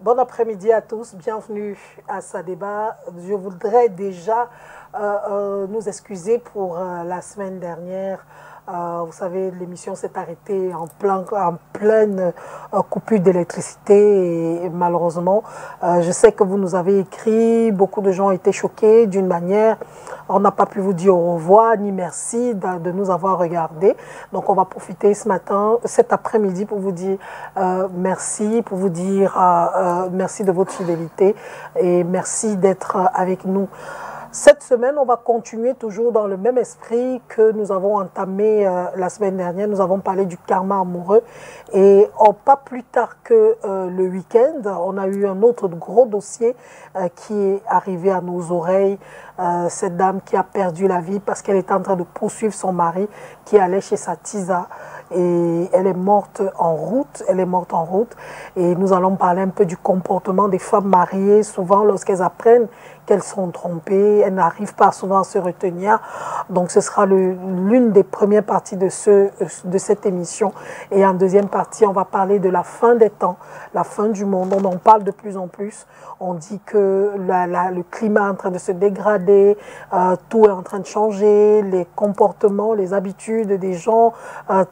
Bon après-midi à tous, bienvenue à Sadeba. Je voudrais déjà nous excuser pour la semaine dernière. Vous savez, l'émission s'est arrêtée en pleine coupure d'électricité et malheureusement, je sais que vous nous avez écrit, beaucoup de gens ont été choqués d'une manière. On n'a pas pu vous dire au revoir ni merci de nous avoir regardés. Donc on va profiter cet après-midi pour vous dire merci, pour vous dire merci de votre fidélité et merci d'être avec nous. Cette semaine, on va continuer toujours dans le même esprit que nous avons entamé la semaine dernière. Nous avons parlé du karma amoureux et pas plus tard que le week-end, on a eu un autre gros dossier qui est arrivé à nos oreilles. Cette dame qui a perdu la vie parce qu'elle était en train de poursuivre son mari qui allait chez sa tisa et elle est morte en route. Elle est morte en route et nous allons parler un peu du comportement des femmes mariées. Souvent, lorsqu'elles apprennent qu'elles sont trompées, elles n'arrivent pas souvent à se retenir. Donc, ce sera l'une des premières parties de cette émission. Et en deuxième partie, on va parler de la fin des temps, la fin du monde. On en parle de plus en plus. On dit que le climat est en train de se dégrader, tout est en train de changer, les comportements, les habitudes des gens,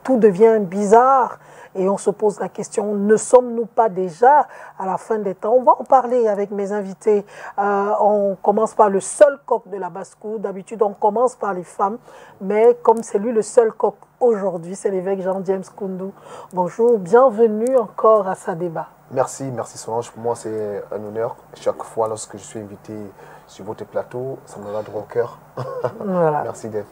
tout devient bizarre. Et on se pose la question, ne sommes-nous pas déjà à la fin des temps? On va en parler avec mes invités. On commence par le seul coq de la basse-cour. D'habitude, on commence par les femmes. Mais comme c'est lui le seul coq aujourd'hui, c'est l'évêque Jean-James Koundou. Bonjour, bienvenue encore à Sadeba. Merci Solange. Pour moi, c'est un honneur. Chaque fois, lorsque je suis invité sur votre plateau, ça me va droit au cœur. Voilà. Merci de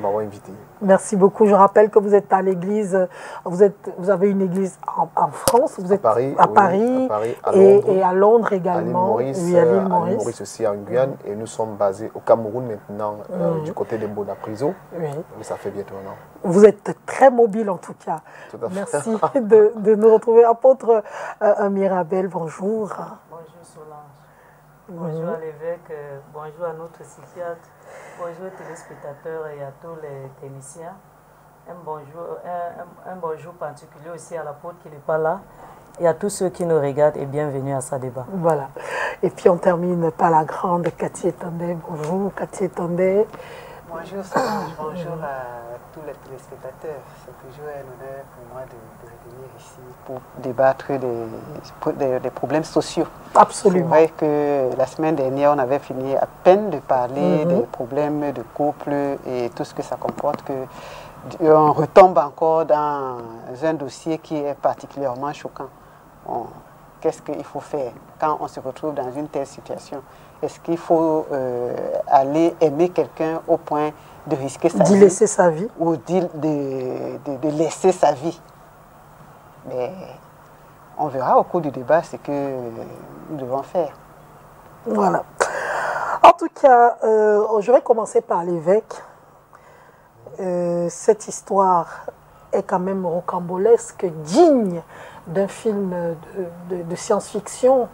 m'avoir invité. Merci beaucoup. Je rappelle que vous êtes à l'église, vous avez une église en France, vous êtes à Paris, à Londres, et à Londres également. À l'île Maurice aussi en Guyane. Et nous sommes basés au Cameroun maintenant, du côté de Bonapriso. Oui. Ça fait bientôt un an. Vous êtes très mobile en tout cas. Tout à fait. Merci de nous retrouver. Apôtre Mirabel, bonjour. Bonjour Solange. Bonjour à l'évêque, bonjour à notre psychiatre, bonjour aux téléspectateurs et à tous les techniciens. Un bonjour particulier aussi à l'apôtre qui n'est pas là et à tous ceux qui nous regardent et bienvenue à Sadeba. Voilà. Et puis on termine par la grande Cathy Etandé. Bonjour Cathy Etandé. Bonjour Solange, bonjour à tous les téléspectateurs. C'est toujours un honneur pour moi de venir ici pour débattre des problèmes sociaux. Absolument. C'est vrai que la semaine dernière, on avait fini à peine de parler des problèmes de couple et tout ce que ça comporte, on retombe encore dans un dossier qui est particulièrement choquant. Qu'est-ce qu'il faut faire quand on se retrouve dans une telle situation? Est-ce qu'il faut aller aimer quelqu'un au point de risquer sa vie? D'y laisser sa vie. Ou de laisser sa vie. Mais on verra au cours du débat ce que nous devons faire. Voilà. En tout cas, je vais commencer par l'évêque. Cette histoire est quand même rocambolesque, digne d'un film de science-fiction.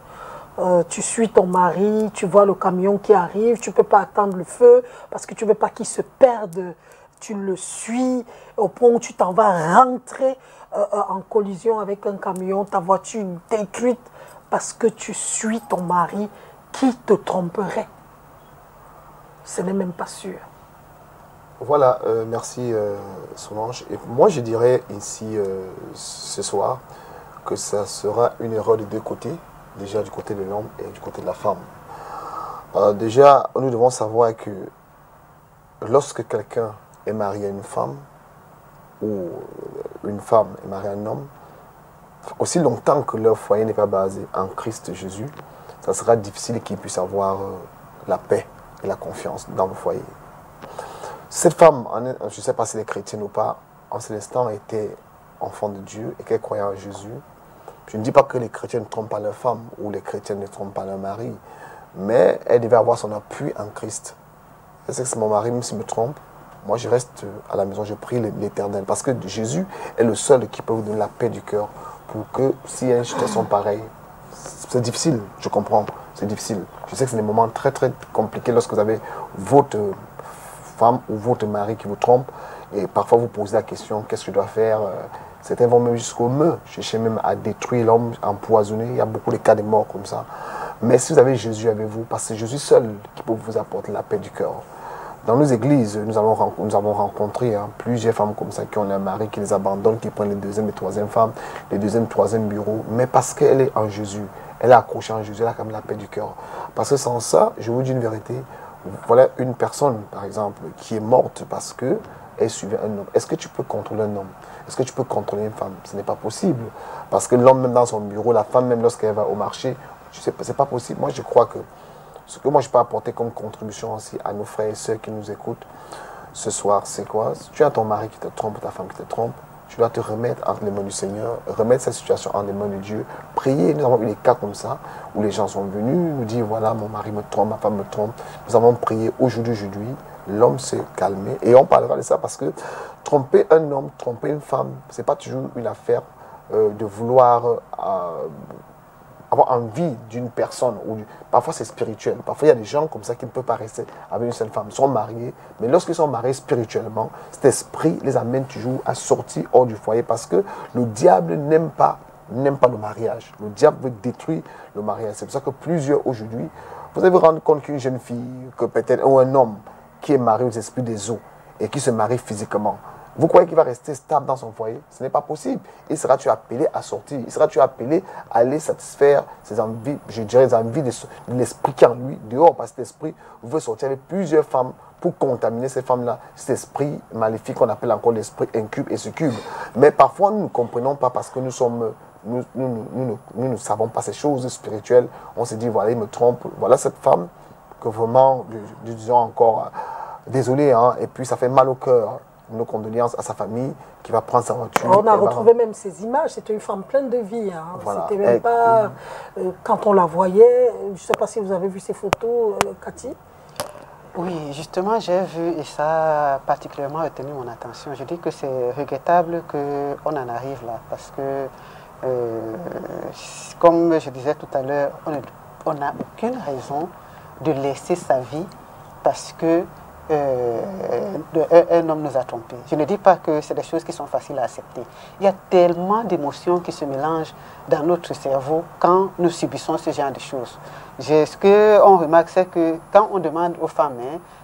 Tu suis ton mari, tu vois le camion qui arrive, tu ne peux pas attendre le feu parce que tu ne veux pas qu'il se perde. Tu le suis au point où tu t'en vas rentrer en collision avec un camion, ta voiture détruite parce que tu suis ton mari qui te tromperait. Ce n'est même pas sûr. Voilà, merci Solange. Et moi, je dirais ici ce soir que ça sera une erreur de deux côtés. Déjà du côté de l'homme et du côté de la femme. Déjà, nous devons savoir que lorsque quelqu'un est marié à une femme ou une femme est mariée à un homme, aussi longtemps que leur foyer n'est pas basé en Christ Jésus, ça sera difficile qu'ils puissent avoir la paix et la confiance dans le foyer. Cette femme, je ne sais pas si elle est chrétienne ou pas, en cet instant était enfant de Dieu et qu'elle croyait en Jésus. Je ne dis pas que les chrétiens ne trompent pas leur femme ou les chrétiens ne trompent pas leur mari, mais elle devait avoir son appui en Christ. Je sais que c'est mon mari, même s'il me trompe, moi je reste à la maison, je prie l'Éternel, parce que Jésus est le seul qui peut vous donner la paix du cœur pour que s'il y a une situation pareille, c'est difficile, je comprends, c'est difficile. Je sais que c'est des moments très très compliqués lorsque vous avez votre femme ou votre mari qui vous trompe et parfois vous posez la question, qu'est-ce que je dois faire? Certains vont même jusqu'au meurtre, chercher même à détruire l'homme, empoisonner. Il y a beaucoup de cas de morts comme ça. Mais si vous avez Jésus avec vous, parce que c'est Jésus seul qui peut vous apporter la paix du cœur. Dans nos églises, nous avons rencontré plusieurs femmes comme ça qui ont un mari qui les abandonne, qui prennent les deuxième et troisième femmes, les deuxième, troisième bureaux. Mais parce qu'elle est en Jésus, elle est accrochée en Jésus, elle a quand même la paix du cœur. Parce que sans ça, je vous dis une vérité, voilà une personne, par exemple, qui est morte parce qu'elle suivait un homme. Est-ce que tu peux contrôler un homme? Est-ce que tu peux contrôler une femme? Ce n'est pas possible. Parce que l'homme, même dans son bureau, la femme, même lorsqu'elle va au marché, ce n'est pas possible. Moi, je crois que ce que moi je peux apporter comme contribution aussi à nos frères et sœurs qui nous écoutent ce soir, c'est quoi? Si tu as ton mari qui te trompe, ta femme qui te trompe, tu dois te remettre entre les mains du Seigneur, remettre cette situation entre les mains de Dieu, prier. Nous avons eu des cas comme ça où les gens sont venus nous dire voilà, mon mari me trompe, ma femme me trompe. Nous avons prié aujourd'hui, l'homme s'est calmé et on parlera de ça parce que tromper un homme, tromper une femme, ce n'est pas toujours une affaire de vouloir avoir envie d'une personne. Parfois c'est spirituel. Parfois il y a des gens comme ça qui ne peuvent pas rester avec une seule femme. Ils sont mariés, mais lorsqu'ils sont mariés spirituellement, cet esprit les amène toujours à sortir hors du foyer parce que le diable n'aime pas le mariage. Le diable veut détruire le mariage. C'est pour ça que plusieurs aujourd'hui, vous allez vous rendre compte qu'une jeune fille, que peut-être ou un homme qui est marié aux esprits des eaux et qui se marie physiquement, vous croyez qu'il va rester stable dans son foyer? Ce n'est pas possible. Il sera-tu appelé à sortir? Il sera-tu appelé à aller satisfaire ses envies, je dirais les envies de l'esprit qui est en lui dehors, parce que cet esprit veut sortir avec plusieurs femmes pour contaminer ces femmes-là. Cet esprit maléfique qu'on appelle encore l'esprit incube et succube. Mais parfois, nous ne comprenons pas parce que nous ne savons pas ces choses spirituelles. On se dit, voilà, il me trompe. Voilà cette femme que vraiment, disons encore, désolé, hein, et puis ça fait mal au cœur. Nos condoléances à sa famille qui va prendre sa voiture. On a retrouvé même ces images, c'était une femme pleine de vie. Hein. Voilà. C'était même pas... quand on la voyait, je ne sais pas si vous avez vu ces photos, Cathy. Oui, justement, j'ai vu et ça a particulièrement retenu mon attention. Je dis que c'est regrettable qu'on en arrive là parce que, comme je disais tout à l'heure, on n'a aucune raison de laisser sa vie parce que un homme nous a trompés. Je ne dis pas que c'est des choses qui sont faciles à accepter. Il y a tellement d'émotions qui se mélangent dans notre cerveau quand nous subissons ce genre de choses. Ce qu'on remarque, c'est que quand on demande aux femmes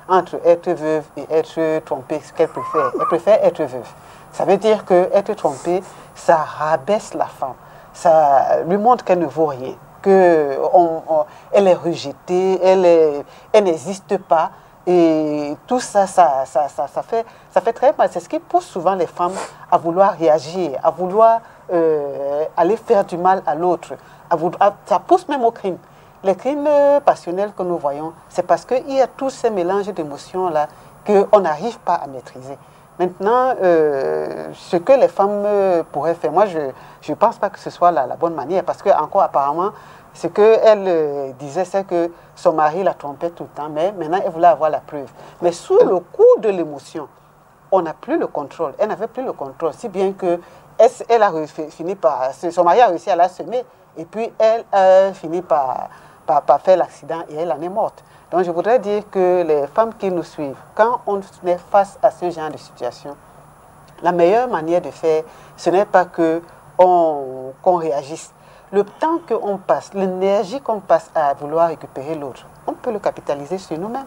entre être veuve et être trompée, ce qu'elles préfèrent, elles préfèrent être veuve. Ça veut dire qu'être trompée, ça rabaisse la femme. Ça lui montre qu'elle ne vaut rien, qu'elle est rejetée, elle n'existe pas. Et tout ça, ça fait très mal. C'est ce qui pousse souvent les femmes à vouloir réagir, à vouloir aller faire du mal à l'autre. Ça pousse même au crime. Les crimes passionnels que nous voyons, c'est parce qu'il y a tous ces mélanges d'émotions-là qu'on n'arrive pas à maîtriser. Maintenant, ce que les femmes pourraient faire, moi, je ne pense pas que ce soit la bonne manière, parce que encore apparemment, ce qu'elle disait, c'est que son mari la trompait tout le temps, mais maintenant, elle voulait avoir la preuve. Mais sous le coup de l'émotion, on n'a plus le contrôle. Elle n'avait plus le contrôle, si bien que elle a fini par... Son mari a réussi à la semer, et puis elle a fini par faire l'accident, et elle en est morte. Donc, je voudrais dire que les femmes qui nous suivent, quand on est face à ce genre de situation, la meilleure manière de faire, ce n'est pas qu'on réagisse. Le temps qu'on passe, l'énergie qu'on passe à vouloir récupérer l'autre, on peut le capitaliser sur nous-mêmes.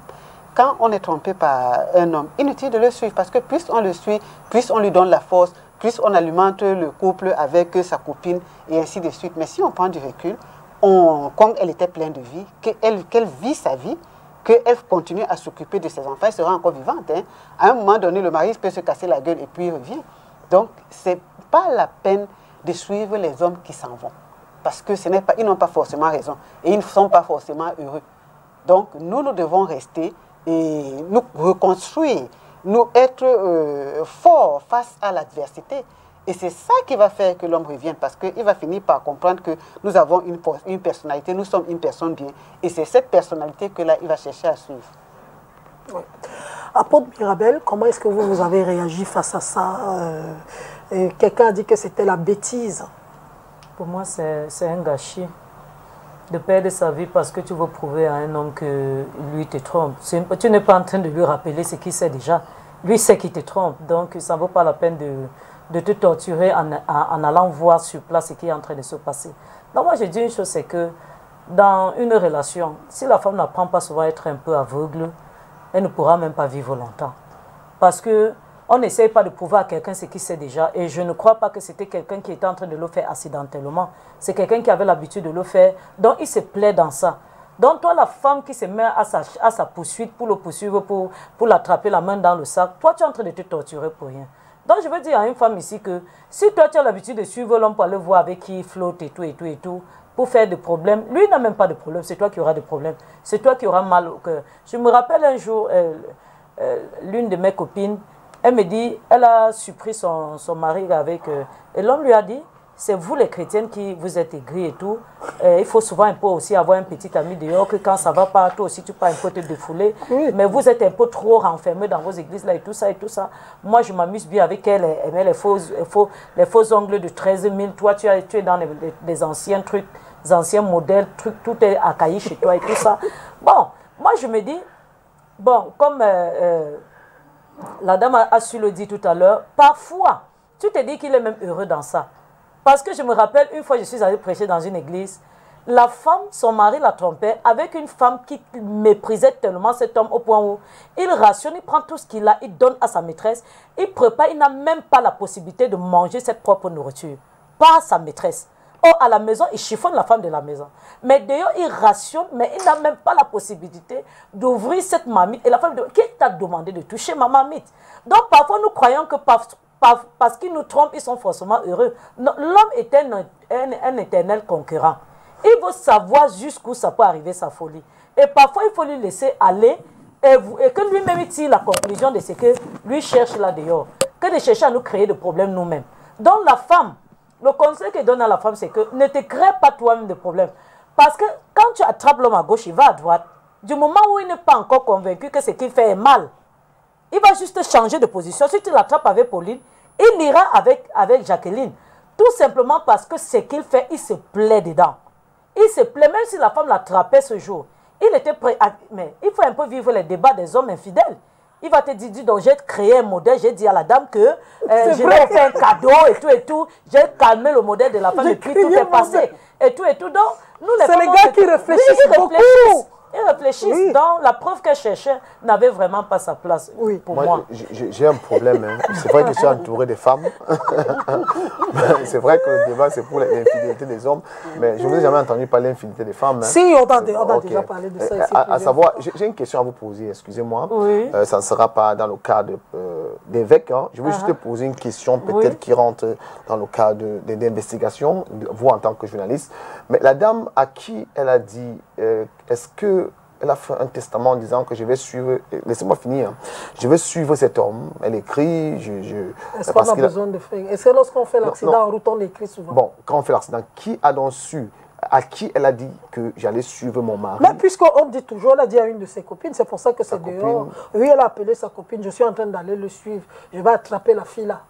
Quand on est trompé par un homme, inutile de le suivre, parce que plus on le suit, plus on lui donne la force, plus on alimente le couple avec sa copine, et ainsi de suite. Mais si on prend du recul, comme elle était pleine de vie, qu'elle vit sa vie, qu'elle continue à s'occuper de ses enfants, elle sera encore vivante. Hein. À un moment donné, le mari peut se casser la gueule et puis il revient. Donc, ce n'est pas la peine de suivre les hommes qui s'en vont. Parce que ils n'ont pas forcément raison et ils ne sont pas forcément heureux. Donc, nous devons rester et nous reconstruire, nous être forts face à l'adversité. Et c'est ça qui va faire que l'homme revienne, parce qu'il va finir par comprendre que nous avons une personnalité, nous sommes une personne bien. Et c'est cette personnalité que là, il va chercher à suivre. Oui. Apôtre Mirabel, comment est-ce que vous avez réagi face à ça? Quelqu'un a dit que c'était la bêtise. Pour moi, c'est un gâchis de perdre sa vie parce que tu veux prouver à un homme que lui te trompe. Tu n'es pas en train de lui rappeler ce qu'il sait déjà. Lui sait qu'il te trompe, donc ça ne vaut pas la peine de te torturer en allant voir sur place ce qui est en train de se passer. Donc moi, je dis une chose, c'est que dans une relation, si la femme n'apprend pas souvent à être un peu aveugle, elle ne pourra même pas vivre longtemps. Parce que on n'essaye pas de prouver à quelqu'un ce qu'il sait déjà. Et je ne crois pas que c'était quelqu'un qui était en train de le faire accidentellement. C'est quelqu'un qui avait l'habitude de le faire. Donc, il se plaît dans ça. Donc, toi, la femme qui se met à sa poursuite pour le poursuivre, pour l'attraper la main dans le sac, toi, tu es en train de te torturer pour rien. Donc, je veux dire à une femme ici que si toi, tu as l'habitude de suivre l'homme pour aller voir avec qui il flotte et tout, pour faire des problèmes, lui n'a même pas de problème. C'est toi qui auras des problèmes. C'est toi qui auras mal au cœur. Je me rappelle un jour, l'une de mes copines, elle me dit, elle a surpris son mari avec... et l'homme lui a dit, c'est vous les chrétiennes qui vous êtes aigris et tout. Il faut souvent un peu aussi avoir un petit ami dehors, que quand ça ne va pas, toi aussi tu peux un peu te défouler. Oui. Mais vous êtes un peu trop renfermés dans vos églises là et tout ça et tout ça. Moi, je m'amuse bien avec elle. Elle met les faux ongles de 13 000. Toi, tu es dans les anciens trucs, les anciens modèles, tout est accueilli chez toi et tout ça. Bon, moi je me dis, bon, comme... la dame a su le dire tout à l'heure, parfois, tu te dis qu'il est même heureux dans ça. Parce que je me rappelle, une fois je suis allée prêcher dans une église, la femme, son mari la trompait avec une femme qui méprisait tellement cet homme au point où il rationne, il prend tout ce qu'il a, il donne à sa maîtresse, il prépare, il n'a même pas la possibilité de manger cette propre nourriture, pas sa maîtresse. Or, à la maison, il chiffonne la femme de la maison. Mais d'ailleurs, il rationne, mais il n'a même pas la possibilité d'ouvrir cette marmite. Et la femme dit, qui t'a demandé de toucher ma marmite? Donc, parfois, nous croyons que parce qu'ils nous trompent, ils sont forcément heureux. L'homme est un éternel concurrent. Il veut savoir jusqu'où ça peut arriver, sa folie. Et parfois, il faut lui laisser aller et que lui-même tire la conclusion de ce que lui cherche là dehors. Que de chercher à nous créer des problèmes nous-mêmes. Donc, la femme... Le conseil que donne à la femme, c'est que ne te crée pas toi-même de problème. Parce que quand tu attrapes l'homme à gauche, il va à droite. Du moment où il n'est pas encore convaincu que ce qu'il fait est mal, il va juste changer de position. Si tu l'attrapes avec Pauline, il ira avec Jacqueline. Tout simplement parce que ce qu'il fait, il se plaît dedans. Il se plaît, même si la femme l'attrapait ce jour. Il était prêt à... Mais il faut un peu vivre les débats des hommes infidèles. Il va te dire, donc j'ai créé un modèle, j'ai dit à la dame que je lui ai fait un cadeau et tout. J'ai calmé le modèle de la femme et puis tout est passé. Et tout. Donc, nous les femmes... C'est les gars qui réfléchissent beaucoup. Ils réfléchissent. Oui. Donc, la preuve qu'elle cherchait n'avait vraiment pas sa place pour moi. J'ai un problème. Hein. C'est vrai que je suis entouré de femmes. C'est vrai que le débat, c'est pour l'infidélité des hommes. Mais je ne vous ai jamais entendu parler de l'infidélité des femmes. Hein. Si, on a déjà parlé de ça ici. À savoir, j'ai une question à vous poser, excusez-moi. Oui. Ça ne sera pas dans le cadre d'évêque. Hein. Je veux juste poser une question peut-être qui rentre dans le cadre d'investigation, vous en tant que journaliste. Mais la dame à qui elle a dit, est-ce qu'elle a fait un testament en disant que je vais suivre, laissez-moi finir, je vais suivre cet homme, elle écrit, est-ce qu'on a besoin de faire, est-ce que lorsqu'on fait l'accident en route, on écrit souvent? Bon, quand on fait l'accident, qui a donc su, à qui elle a dit que j'allais suivre mon mari? Mais puisqu'on dit toujours, elle a dit à une de ses copines, c'est pour ça que c'est dehors. Oui, elle a appelé sa copine, je suis en train d'aller le suivre, je vais attraper la fille là,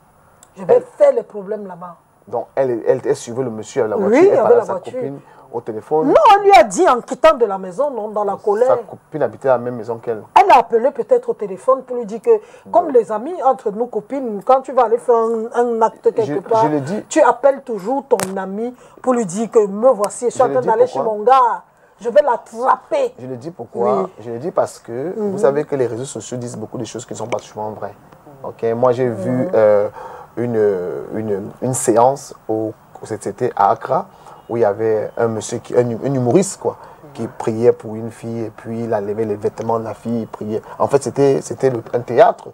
je vais faire les problèmes là-bas. Donc, elle suivait le monsieur avec la voiture, elle parlait à sa copine au téléphone. Non, on lui a dit en quittant de la maison, non, dans la colère. Sa copine habitait à la même maison qu'elle. Elle a appelé peut-être au téléphone pour lui dire que, comme les amis, entre nous copines, quand tu vas aller faire un acte quelque part, tu appelles toujours ton ami pour lui dire que me voici, je suis en train d'aller chez mon gars, je vais l'attraper. Je le dis pourquoi? Je le dis parce que vous savez que les réseaux sociaux disent beaucoup de choses qui ne sont pas souvent vraies. Okay? Moi, j'ai vu une séance c'était à Accra, où il y avait un monsieur, un humoriste quoi, qui priait pour une fille, et puis il enlevait les vêtements de la fille, il priait. En fait, c'était un théâtre.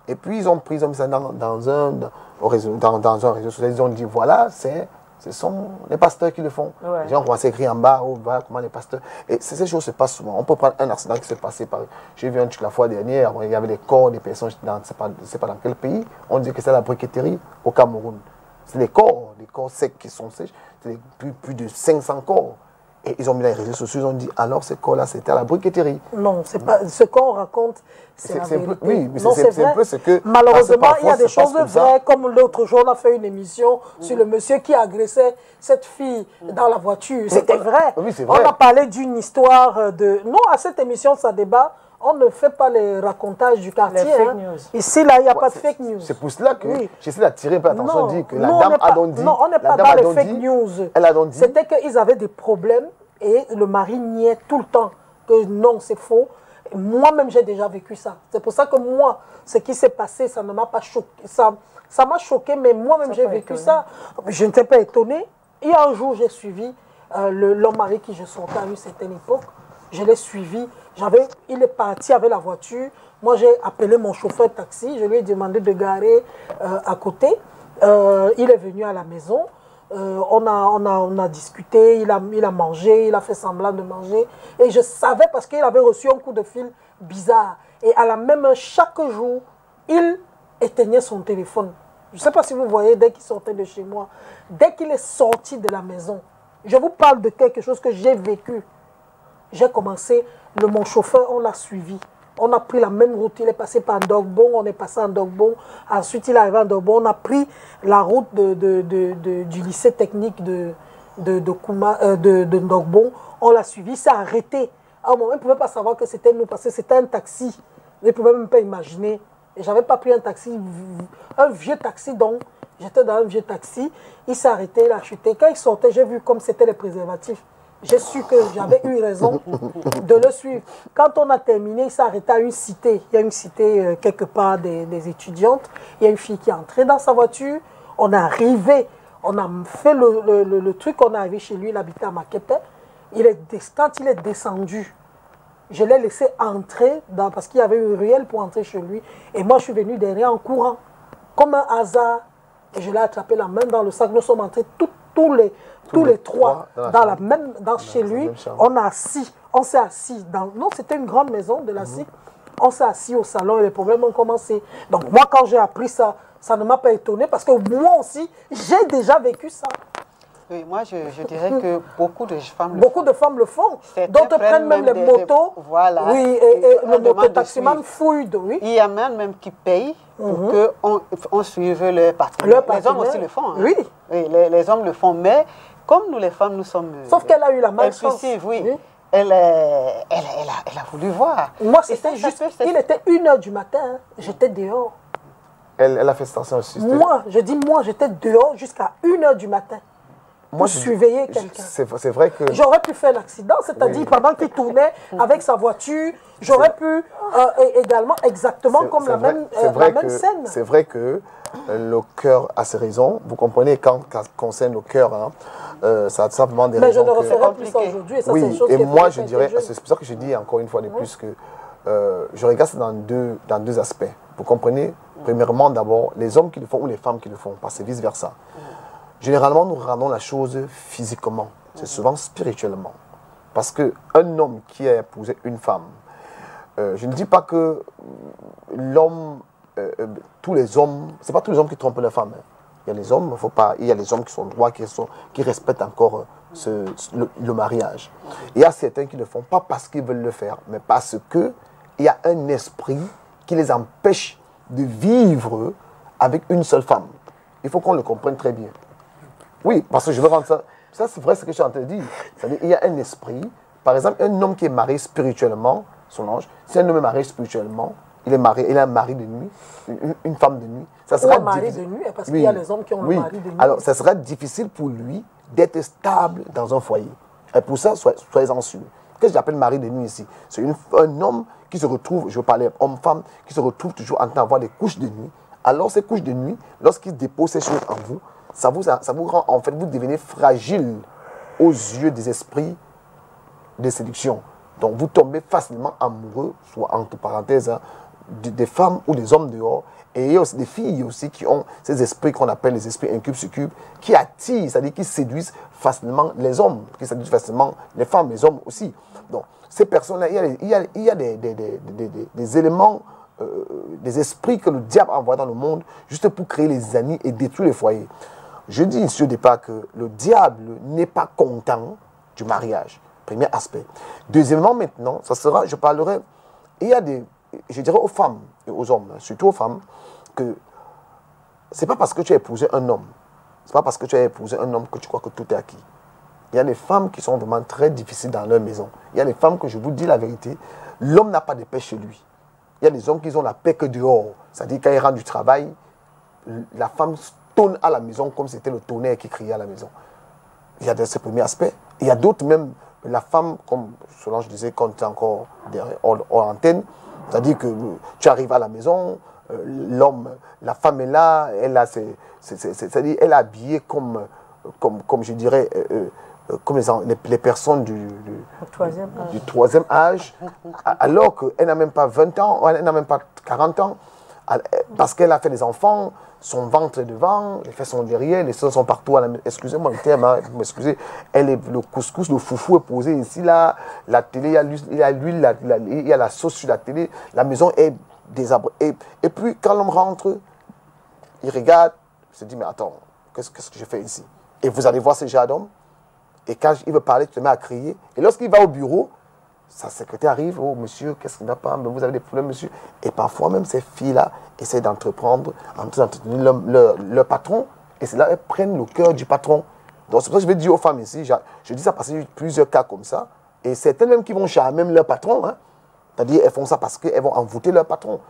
Et puis ils ont mis ça dans un réseau social, ils ont dit, voilà, ce sont les pasteurs qui le font. Ouais. Les gens commencent à écrire en bas, oh, voilà comment les pasteurs. Et ces choses se passent souvent. On peut prendre un accident qui s'est passé par... J'ai vu un truc la fois dernière, il y avait des corps des personnes, je ne sais pas dans quel pays, on dit que c'est la briqueterie au Cameroun. C'est des corps secs qui sont sèches, c'est plus de 500 corps. Et ils ont mis les réseaux sociaux, ils ont dit, alors ces corps-là, c'était à la briqueterie. Non, c'est pas ce qu'on raconte, c'est la vérité. Oui, mais c'est un peu ce que... Malheureusement, il y a des choses vraies, comme l'autre jour, on a fait une émission sur le monsieur qui agressait cette fille dans la voiture. C'était vrai. Oui, c'est vrai. On a parlé d'une histoire de... Non, à cette émission, ça débat, on ne fait pas les racontages du quartier. Les fake hein. news. Ici, là, il n'y a pas de fake news. C'est pour cela que Oui. j'essaie d'attirer un peu l'attention, dire que la nous, dame a donc dit. Non, on n'est la pas dame dans a les donc fake dit- news. Elle a donc dit. C'était qu'ils avaient des problèmes et le mari niait tout le temps que non, c'est faux. Moi-même, j'ai déjà vécu ça. C'est pour ça que moi, ce qui s'est passé, ça ne m'a pas choqué. Ça m'a choqué, mais moi-même, j'ai vécu étonné. ça. Je n'étais pas étonnée. Il y a un jour, j'ai suivi l'homme avec qui je sortais à une certaine époque. Je l'ai suivi. Il est parti avec la voiture. Moi, j'ai appelé mon chauffeur taxi. Je lui ai demandé de garer à côté. Il est venu à la maison. On a discuté. Il a mangé. Il a fait semblant de manger. Et je savais parce qu'il avait reçu un coup de fil bizarre. Et à la même heure, chaque jour, il éteignait son téléphone. Je ne sais pas si vous voyez, dès qu'il sortait de chez moi, dès qu'il est sorti de la maison, je vous parle de quelque chose que j'ai vécu. J'ai commencé, mon chauffeur, on l'a suivi. On a pris la même route, il est passé par Ndogbon, on est passé à Ndogbon. Ensuite, il est arrivé à Ndogbon, on a pris la route du lycée technique de Ndogbon. On l'a suivi, il s'est arrêté. À un moment, il ne pouvait pas savoir que c'était nous, parce que c'était un taxi. Il ne pouvait même pas imaginer. Et je n'avais pas pris un taxi, un vieux taxi, donc j'étais dans un vieux taxi. Il s'est arrêté, il a chuté. Quand il sortait, j'ai vu comme c'était les préservatifs. J'ai su que j'avais eu raison de le suivre. Quand on a terminé, il s'est arrêté à une cité. Il y a une cité quelque part des étudiantes. Il y a une fille qui est entrée dans sa voiture. On est arrivé, on a fait le truc, on est arrivé chez lui, il habitait à Makepe. Quand il est descendu, je l'ai laissé entrer parce qu'il y avait une ruelle pour entrer chez lui. Et moi, je suis venu derrière en courant, comme un hasard. Et je l'ai attrapé la main dans le sac. Nous sommes entrés tous les trois chez lui. On s'est assis non, c'était une grande maison de la CIC. On s'est assis au salon et les problèmes ont commencé. Donc moi, quand j'ai appris ça, ça ne m'a pas étonné parce que moi aussi, j'ai déjà vécu ça. Oui, moi, je dirais que beaucoup de femmes le font. D'autres prennent même les motos. Voilà. Oui, et le mototaximan fouille. Oui. Il y a même qui payent pour qu'on suive leur partenaire. Les hommes aussi le font. Hein. Oui. Les hommes le font, mais comme nous les femmes, nous sommes... Sauf qu'elle a eu la malchance. Oui. Elle a voulu voir. Moi, c'était juste... Il était 1h du matin. Hein. J'étais dehors. Elle a fait station aussi. Moi, j'étais dehors jusqu'à 1h du matin. Pour surveiller quelqu'un. C'est vrai que... J'aurais pu faire l'accident, c'est-à-dire pendant qu'il tournait avec sa voiture, j'aurais pu également exactement comme la même scène. C'est vrai que le cœur a ses raisons. Vous comprenez, quand ça concerne le cœur, hein, ça a simplement des raisons. Mais je ne referai plus ça aujourd'hui. Oui, et moi je dirais, c'est pour ça que je dis encore une fois de plus que je regarde ça dans deux aspects. Vous comprenez? Premièrement, d'abord, les hommes qui le font ou les femmes qui le font, parce que vice-versa. Généralement, nous rendons la chose physiquement. C'est souvent spirituellement. Parce qu'un homme qui a épousé une femme, je ne dis pas que l'homme, tous les hommes, ce n'est pas tous les hommes qui trompent les femmes. Hein. Il y a les hommes, il y a les hommes qui sont droits, qui respectent encore le mariage. Il y a certains qui ne le font pas parce qu'ils veulent le faire, mais parce qu'il y a un esprit qui les empêche de vivre avec une seule femme. Il faut qu'on le comprenne très bien. Oui, parce que je veux rendre ça... Ça, c'est vrai ce que je suis en train de dire. C'est-à-dire qu'il y a un esprit. Par exemple, un homme qui est marié spirituellement, son ange, si un homme est marié spirituellement, il a un mari de nuit, une femme de nuit. Ça sera un mari de nuit, parce qu'il y a les hommes qui ont un mari de nuit. Alors, ça sera difficile pour lui d'être stable dans un foyer. Et pour ça, soyez-en sûrs. Qu'est-ce que j'appelle mari de nuit ici? C'est un homme qui se retrouve, je veux parler homme-femme, qui se retrouve toujours en train d'avoir des couches de nuit. Alors, ces couches de nuit, lorsqu'il dépose ces choses en vous, ça vous rend, en fait, vous devenez fragile aux yeux des esprits de séduction. Donc, vous tombez facilement amoureux, soit entre parenthèses, hein, des femmes ou des hommes dehors. Et il y a aussi des filles aussi qui ont ces esprits qu'on appelle les esprits incubes-succubes, qui attirent, c'est-à-dire qui séduisent facilement les hommes, qui séduisent facilement les femmes, les hommes aussi. Donc, ces personnes-là, il y a des éléments, des esprits que le diable envoie dans le monde juste pour créer les ennemis et détruire les foyers. Je dis ici au départ que le diable n'est pas content du mariage. Premier aspect. Deuxièmement, maintenant, je parlerai, je dirais aux femmes et aux hommes, surtout aux femmes, que ce n'est pas parce que tu as épousé un homme, c'est pas parce que tu as épousé un homme que tu crois que tout est acquis. Il y a des femmes qui sont vraiment très difficiles dans leur maison. Il y a des femmes que je vous dis la vérité, l'homme n'a pas de paix chez lui. Il y a des hommes qui ont la paix que dehors. C'est-à-dire quand ils rentrent du travail, la femme tourne à la maison comme si c'était le tonnerre qui criait à la maison. Il y a ce premier aspect. Il y a d'autres même, la femme, comme Solange disait, quand tu es encore hors antenne, c'est-à-dire que tu arrives à la maison, l'homme, la femme est là, elle a c'est-à-dire elle est habillée comme je dirais, comme les personnes du troisième âge, alors qu'elle n'a même pas 20 ans, elle n'a même pas 40 ans, parce qu'elle a fait des enfants, son ventre est devant, les fesses sont derrière, les seins sont partout. Excusez-moi le terme, hein, m'excusez. Le couscous, le foufou est posé ici, là. La télé, il y a l'huile, il y a la sauce sur la télé. La maison est désabrée. Et puis, quand l'homme rentre, il regarde, il se dit, mais attends, qu'est-ce que je fais ici? Et vous allez voir ce genre d'homme. Et quand il veut parler, tu te mets à crier. Et lorsqu'il va au bureau, sa secrétaire arrive, oh monsieur, qu'est-ce qui ne va pas? Mais vous avez des problèmes, monsieur. Et parfois même ces filles-là essaient d'entreprendre, d'entretenir leur patron. Et c'est là qu'elles prennent le cœur du patron. Donc c'est pour ça que je vais dire aux femmes ici, je dis ça parce qu'il y a eu plusieurs cas comme ça. Et c'est elles-mêmes qui vont charmer même leur patron. Hein. C'est-à-dire elles font ça parce qu'elles vont envoûter leur patron.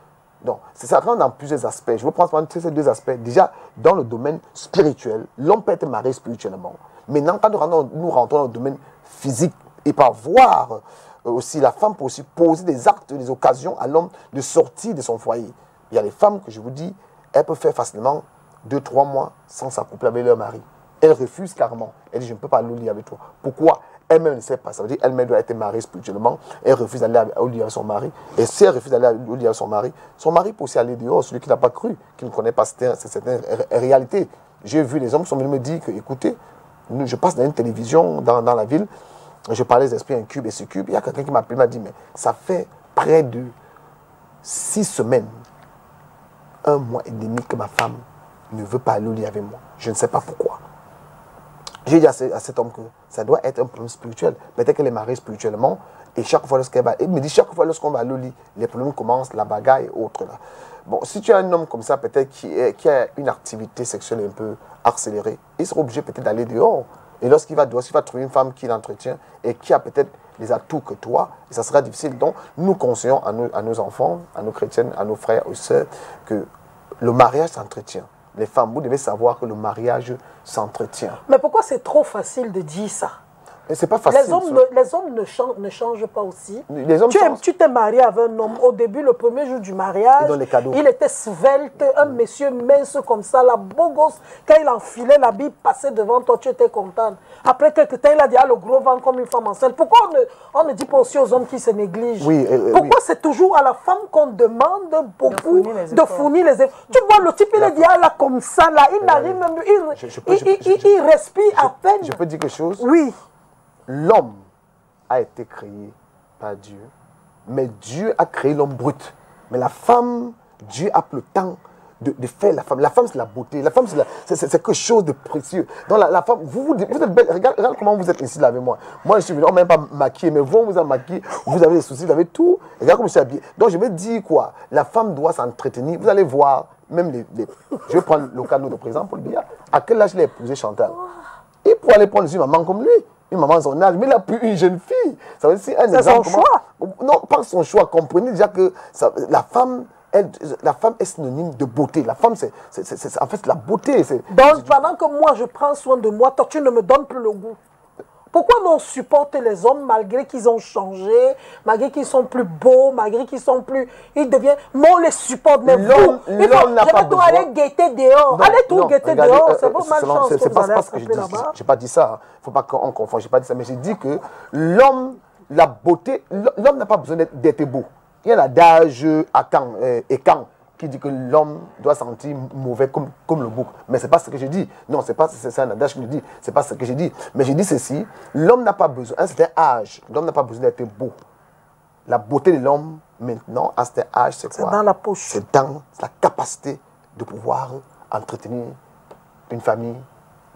Donc ça rentre dans plusieurs aspects. Je vais prendre ces deux aspects. Déjà, dans le domaine spirituel, l'homme peut être marié spirituellement. Maintenant, quand nous rentrons dans le domaine physique, il peut avoir aussi, la femme peut aussi poser des actes, des occasions à l'homme de sortir de son foyer. Il y a des femmes que je vous dis, elles peuvent faire facilement 2-3 mois sans s'accoupler avec leur mari. Elles refusent carrément. Elles disent, je ne peux pas aller au lit avec toi. Pourquoi? Elle-même ne sait pas. Ça veut dire qu'elle-même doit être mariée spirituellement. Elle refuse d'aller au lit avec son mari. Et si elle refuse d'aller au lit avec son mari peut aussi aller dehors. Celui qui n'a pas cru, qui ne connaît pas certaines réalités. J'ai vu des hommes qui sont venus me dire que, écoutez, je passe dans une télévision dans la ville, je parlais des esprits incubes et succubes. Il y a quelqu'un qui m'a appelé, m'a dit, mais ça fait près de 6 semaines, 1 mois et demi que ma femme ne veut pas aller au lit avec moi. Je ne sais pas pourquoi. J'ai dit à cet homme que ça doit être un problème spirituel. Peut-être qu'elle est mariée spirituellement et chaque fois lorsqu'elle va, il me dit chaque fois lorsqu'on va aller au lit, les problèmes commencent, la bagarre et autres là. Bon, si tu as un homme comme ça, peut-être qui a une activité sexuelle un peu accélérée, il sera obligé peut-être d'aller dehors. Et lorsqu'il va dehors, il va trouver une femme qui l'entretient et qui a peut-être les atouts que toi, et ça sera difficile. Donc, nous conseillons à nos enfants, à nos chrétiennes, à nos frères, aux sœurs, que le mariage s'entretient. Les femmes, vous devez savoir que le mariage s'entretient. Mais pourquoi c'est trop facile de dire ça? C'est pas facile. Les hommes ne changent pas aussi. Les hommes tu t'es marié avec un homme. Au début, le premier jour du mariage, il était svelte, un monsieur mince comme ça, la beau gosse. Quand il enfilait l'habit, passait devant toi, tu étais contente. Après quelques temps, il a dit, ah, le gros ventre comme une femme enceinte. Pourquoi on ne dit pas aussi aux hommes qui se négligent? Pourquoi c'est toujours à la femme qu'on demande beaucoup de fournir les efforts? Tu vois, le type, il est dit, ah, là, comme ça, là, il n'arrive même, il respire à peine. Je peux dire quelque chose? Oui. L'homme a été créé par Dieu, mais Dieu a créé l'homme brut. Mais la femme, Dieu a pris le temps de faire la femme. La femme, c'est la beauté. La femme, c'est quelque chose de précieux. Donc, la femme, vous êtes belle. Regarde comment vous êtes ici là avec moi. Moi, je suis venu, on ne m'a même pas maquillé, mais vous, on vous a maquillé. Vous avez des soucis, vous avez tout. Regarde comment je suis habillé. Donc, je vais dire quoi? La femme doit s'entretenir. Vous allez voir, même je vais prendre le cas de notre président Paul Biya. À quel âge il a épousé Chantal? Il pourrait aller prendre une maman comme lui. Une maman de son âge, mais il a plus une jeune fille. Ça veut dire c'est son choix. Non, pas son choix. Comprenez déjà que la femme est synonyme de beauté. La femme, c'est en fait la beauté. Donc, pendant que moi, je prends soin de moi, toi, tu ne me donnes plus le goût. Pourquoi on supporte les hommes malgré qu'ils ont changé, malgré qu'ils sont plus beaux, malgré qu'ils sont plus... Ils deviennent... Moi, on les supporte, mais vous... L'homme n'a pas besoin... aller guetter dehors. Allez tout guetter dehors, c'est pas malchance que vous allez attraper là-bas. Je n'ai pas dit ça. Il ne faut pas qu'on confonde. Je n'ai pas dit ça. Mais j'ai dit que l'homme, la beauté... L'homme n'a pas besoin d'être beau. Il y a l'adage Ekan qui dit que l'homme doit sentir mauvais comme le bouc. Mais ce n'est pas ce que je dis. Non, c'est un adage qui me dit. Ce n'est pas ce que je dis. Mais je dis ceci, l'homme n'a pas besoin, à un certain âge, l'homme n'a pas besoin d'être beau. La beauté de l'homme, maintenant, à un certain âge, c'est quoi? C'est dans la poche. C'est dans la capacité de pouvoir entretenir une famille.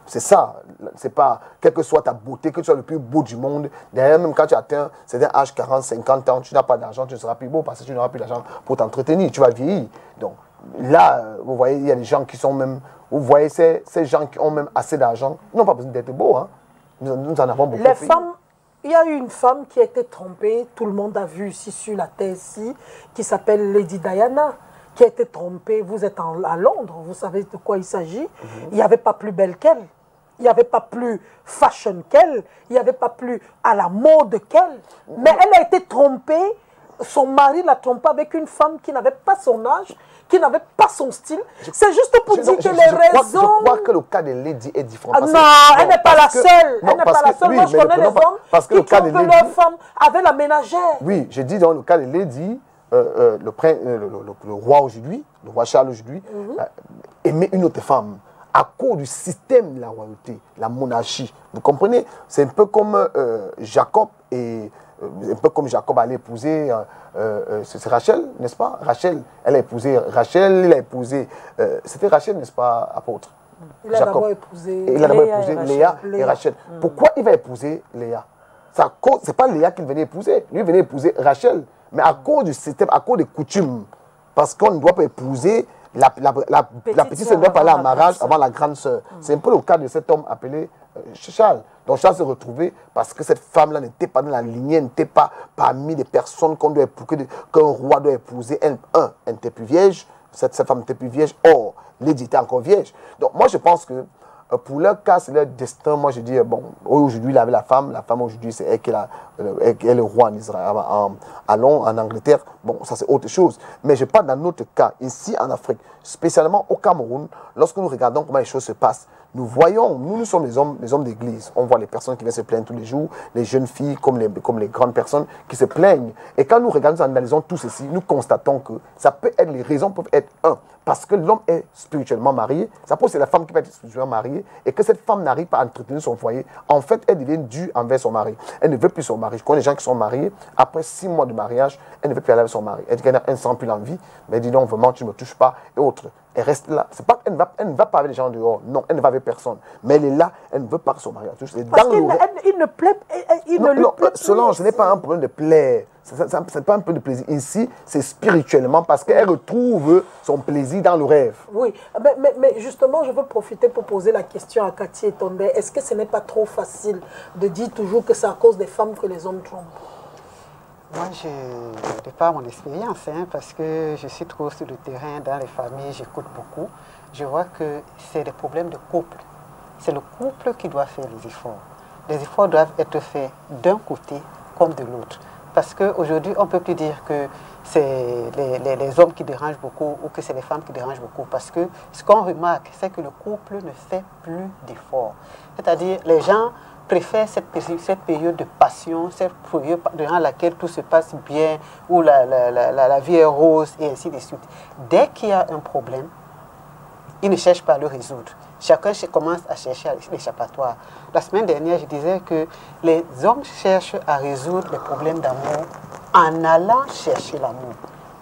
C'est ça. C'est pas, quelle que soit ta beauté, que tu sois le plus beau du monde, derrière, même quand tu atteins un âge 40, 50 ans, tu n'as pas d'argent, tu ne seras plus beau parce que tu n'auras plus d'argent pour t'entretenir, tu vas vieillir. Donc là, vous voyez, il y a des gens qui sont même, vous voyez ces gens qui ont même assez d'argent, ils n'ont pas besoin d'être beaux. Hein. nous en avons beaucoup. Les femmes, il y a eu une femme qui a été trompée, tout le monde a vu ici sur la thèse, qui s'appelle Lady Diana, qui a été trompée. Vous êtes à Londres, vous savez de quoi il s'agit. Il n'y avait pas plus belle qu'elle. Il n'y avait pas plus fashion qu'elle. Il n'y avait pas plus à la mode qu'elle. Mais elle a été trompée. Son mari l'a trompée avec une femme qui n'avait pas son âge, qui n'avait pas son style. C'est juste pour dire que les raisons... Je crois que le cas de Lady est différent. Non, elle n'est pas la seule. Elle n'est pas la seule. Moi, je connais les hommes qui trompent leur femme avec la ménagère. Oui, j'ai dit dans le cas de Lady, le roi aujourd'hui, le roi Charles aujourd'hui, aimait une autre femme à cause du système de la royauté, la monarchie. Vous comprenez? C'est un peu comme Jacob et... un peu comme Jacob allait épouser, c'est Rachel, n'est-ce pas? Rachel, elle a épousé Rachel, il a épousé, c'était Rachel, n'est-ce pas, apôtre? Il a d'abord épousé, Léa et Rachel. Pourquoi il va épouser Léa? Ce n'est pas Léa qu'il venait épouser, lui il venait épouser Rachel, mais à cause du système, à cause des coutumes, parce qu'on ne doit pas épouser la petite sœur, ne doit pas aller en mariage avant la grande sœur. C'est un peu le cas de cet homme appelé Charles. Donc Charles s'est retrouvé parce que cette femme-là n'était pas dans la lignée, n'était pas parmi les personnes qu'un roi doit épouser. Elle n'était plus vierge, cette femme n'était plus vierge, or, Lady était encore vierge. Donc moi je pense que pour leur cas, c'est leur destin. Moi je dis, bon, aujourd'hui il avait la femme aujourd'hui c'est elle qui est le roi en Israël, en Angleterre, bon ça c'est autre chose. Mais je parle dans notre cas, ici en Afrique, spécialement au Cameroun, lorsque nous regardons comment les choses se passent, nous voyons, nous sommes les hommes d'église. On voit les personnes qui viennent se plaindre tous les jours, les jeunes filles comme les grandes personnes qui se plaignent. Et quand nous regardons, nous analysons tout ceci, nous constatons que ça peut être, les raisons peuvent être parce que l'homme est spirituellement marié. Ça peut être la femme qui peut être spirituellement mariée et que cette femme n'arrive pas à entretenir son foyer. En fait, elle devient dure envers son mari. Elle ne veut plus son mari. Je connais des gens qui sont mariés, après 6 mois de mariage, elle ne veut plus aller avec son mari. Elle dit qu'elle ne sent plus l'envie, mais elle dit non, vraiment, tu ne me touches pas et autres. Elle reste là. C'est pas qu'elle ne va pas avec les gens dehors. Non, elle ne va avec personne. Mais elle est là, elle ne veut pas que son mari la touche. Parce qu'il ne plaît, il ne lui plaît Solange, ce n'est pas un problème de plaire. Ce n'est pas un peu de plaisir. Ici, c'est spirituellement parce qu'elle retrouve son plaisir dans le rêve. Oui, mais justement, je veux profiter pour poser la question à Cathy et Tondé. Est-ce que ce n'est pas trop facile de dire toujours que c'est à cause des femmes que les hommes trompent? Moi, je ne pas mon expérience, parce que je suis trop sur le terrain, dans les familles, j'écoute beaucoup. Je vois que c'est des problèmes de couple. C'est le couple qui doit faire les efforts. Les efforts doivent être faits d'un côté comme de l'autre. Parce qu'aujourd'hui, on ne peut plus dire que c'est les hommes qui dérangent beaucoup ou que c'est les femmes qui dérangent beaucoup. Parce que ce qu'on remarque, c'est que le couple ne fait plus d'efforts. C'est-à-dire, les gens préfèrent cette période de passion, cette période durant laquelle tout se passe bien, où la vie est rose et ainsi de suite. Dès qu'il y a un problème, ils ne cherchent pas à le résoudre. Chacun commence à chercher l'échappatoire. La semaine dernière, je disais que les hommes cherchent à résoudre les problèmes d'amour en allant chercher l'amour.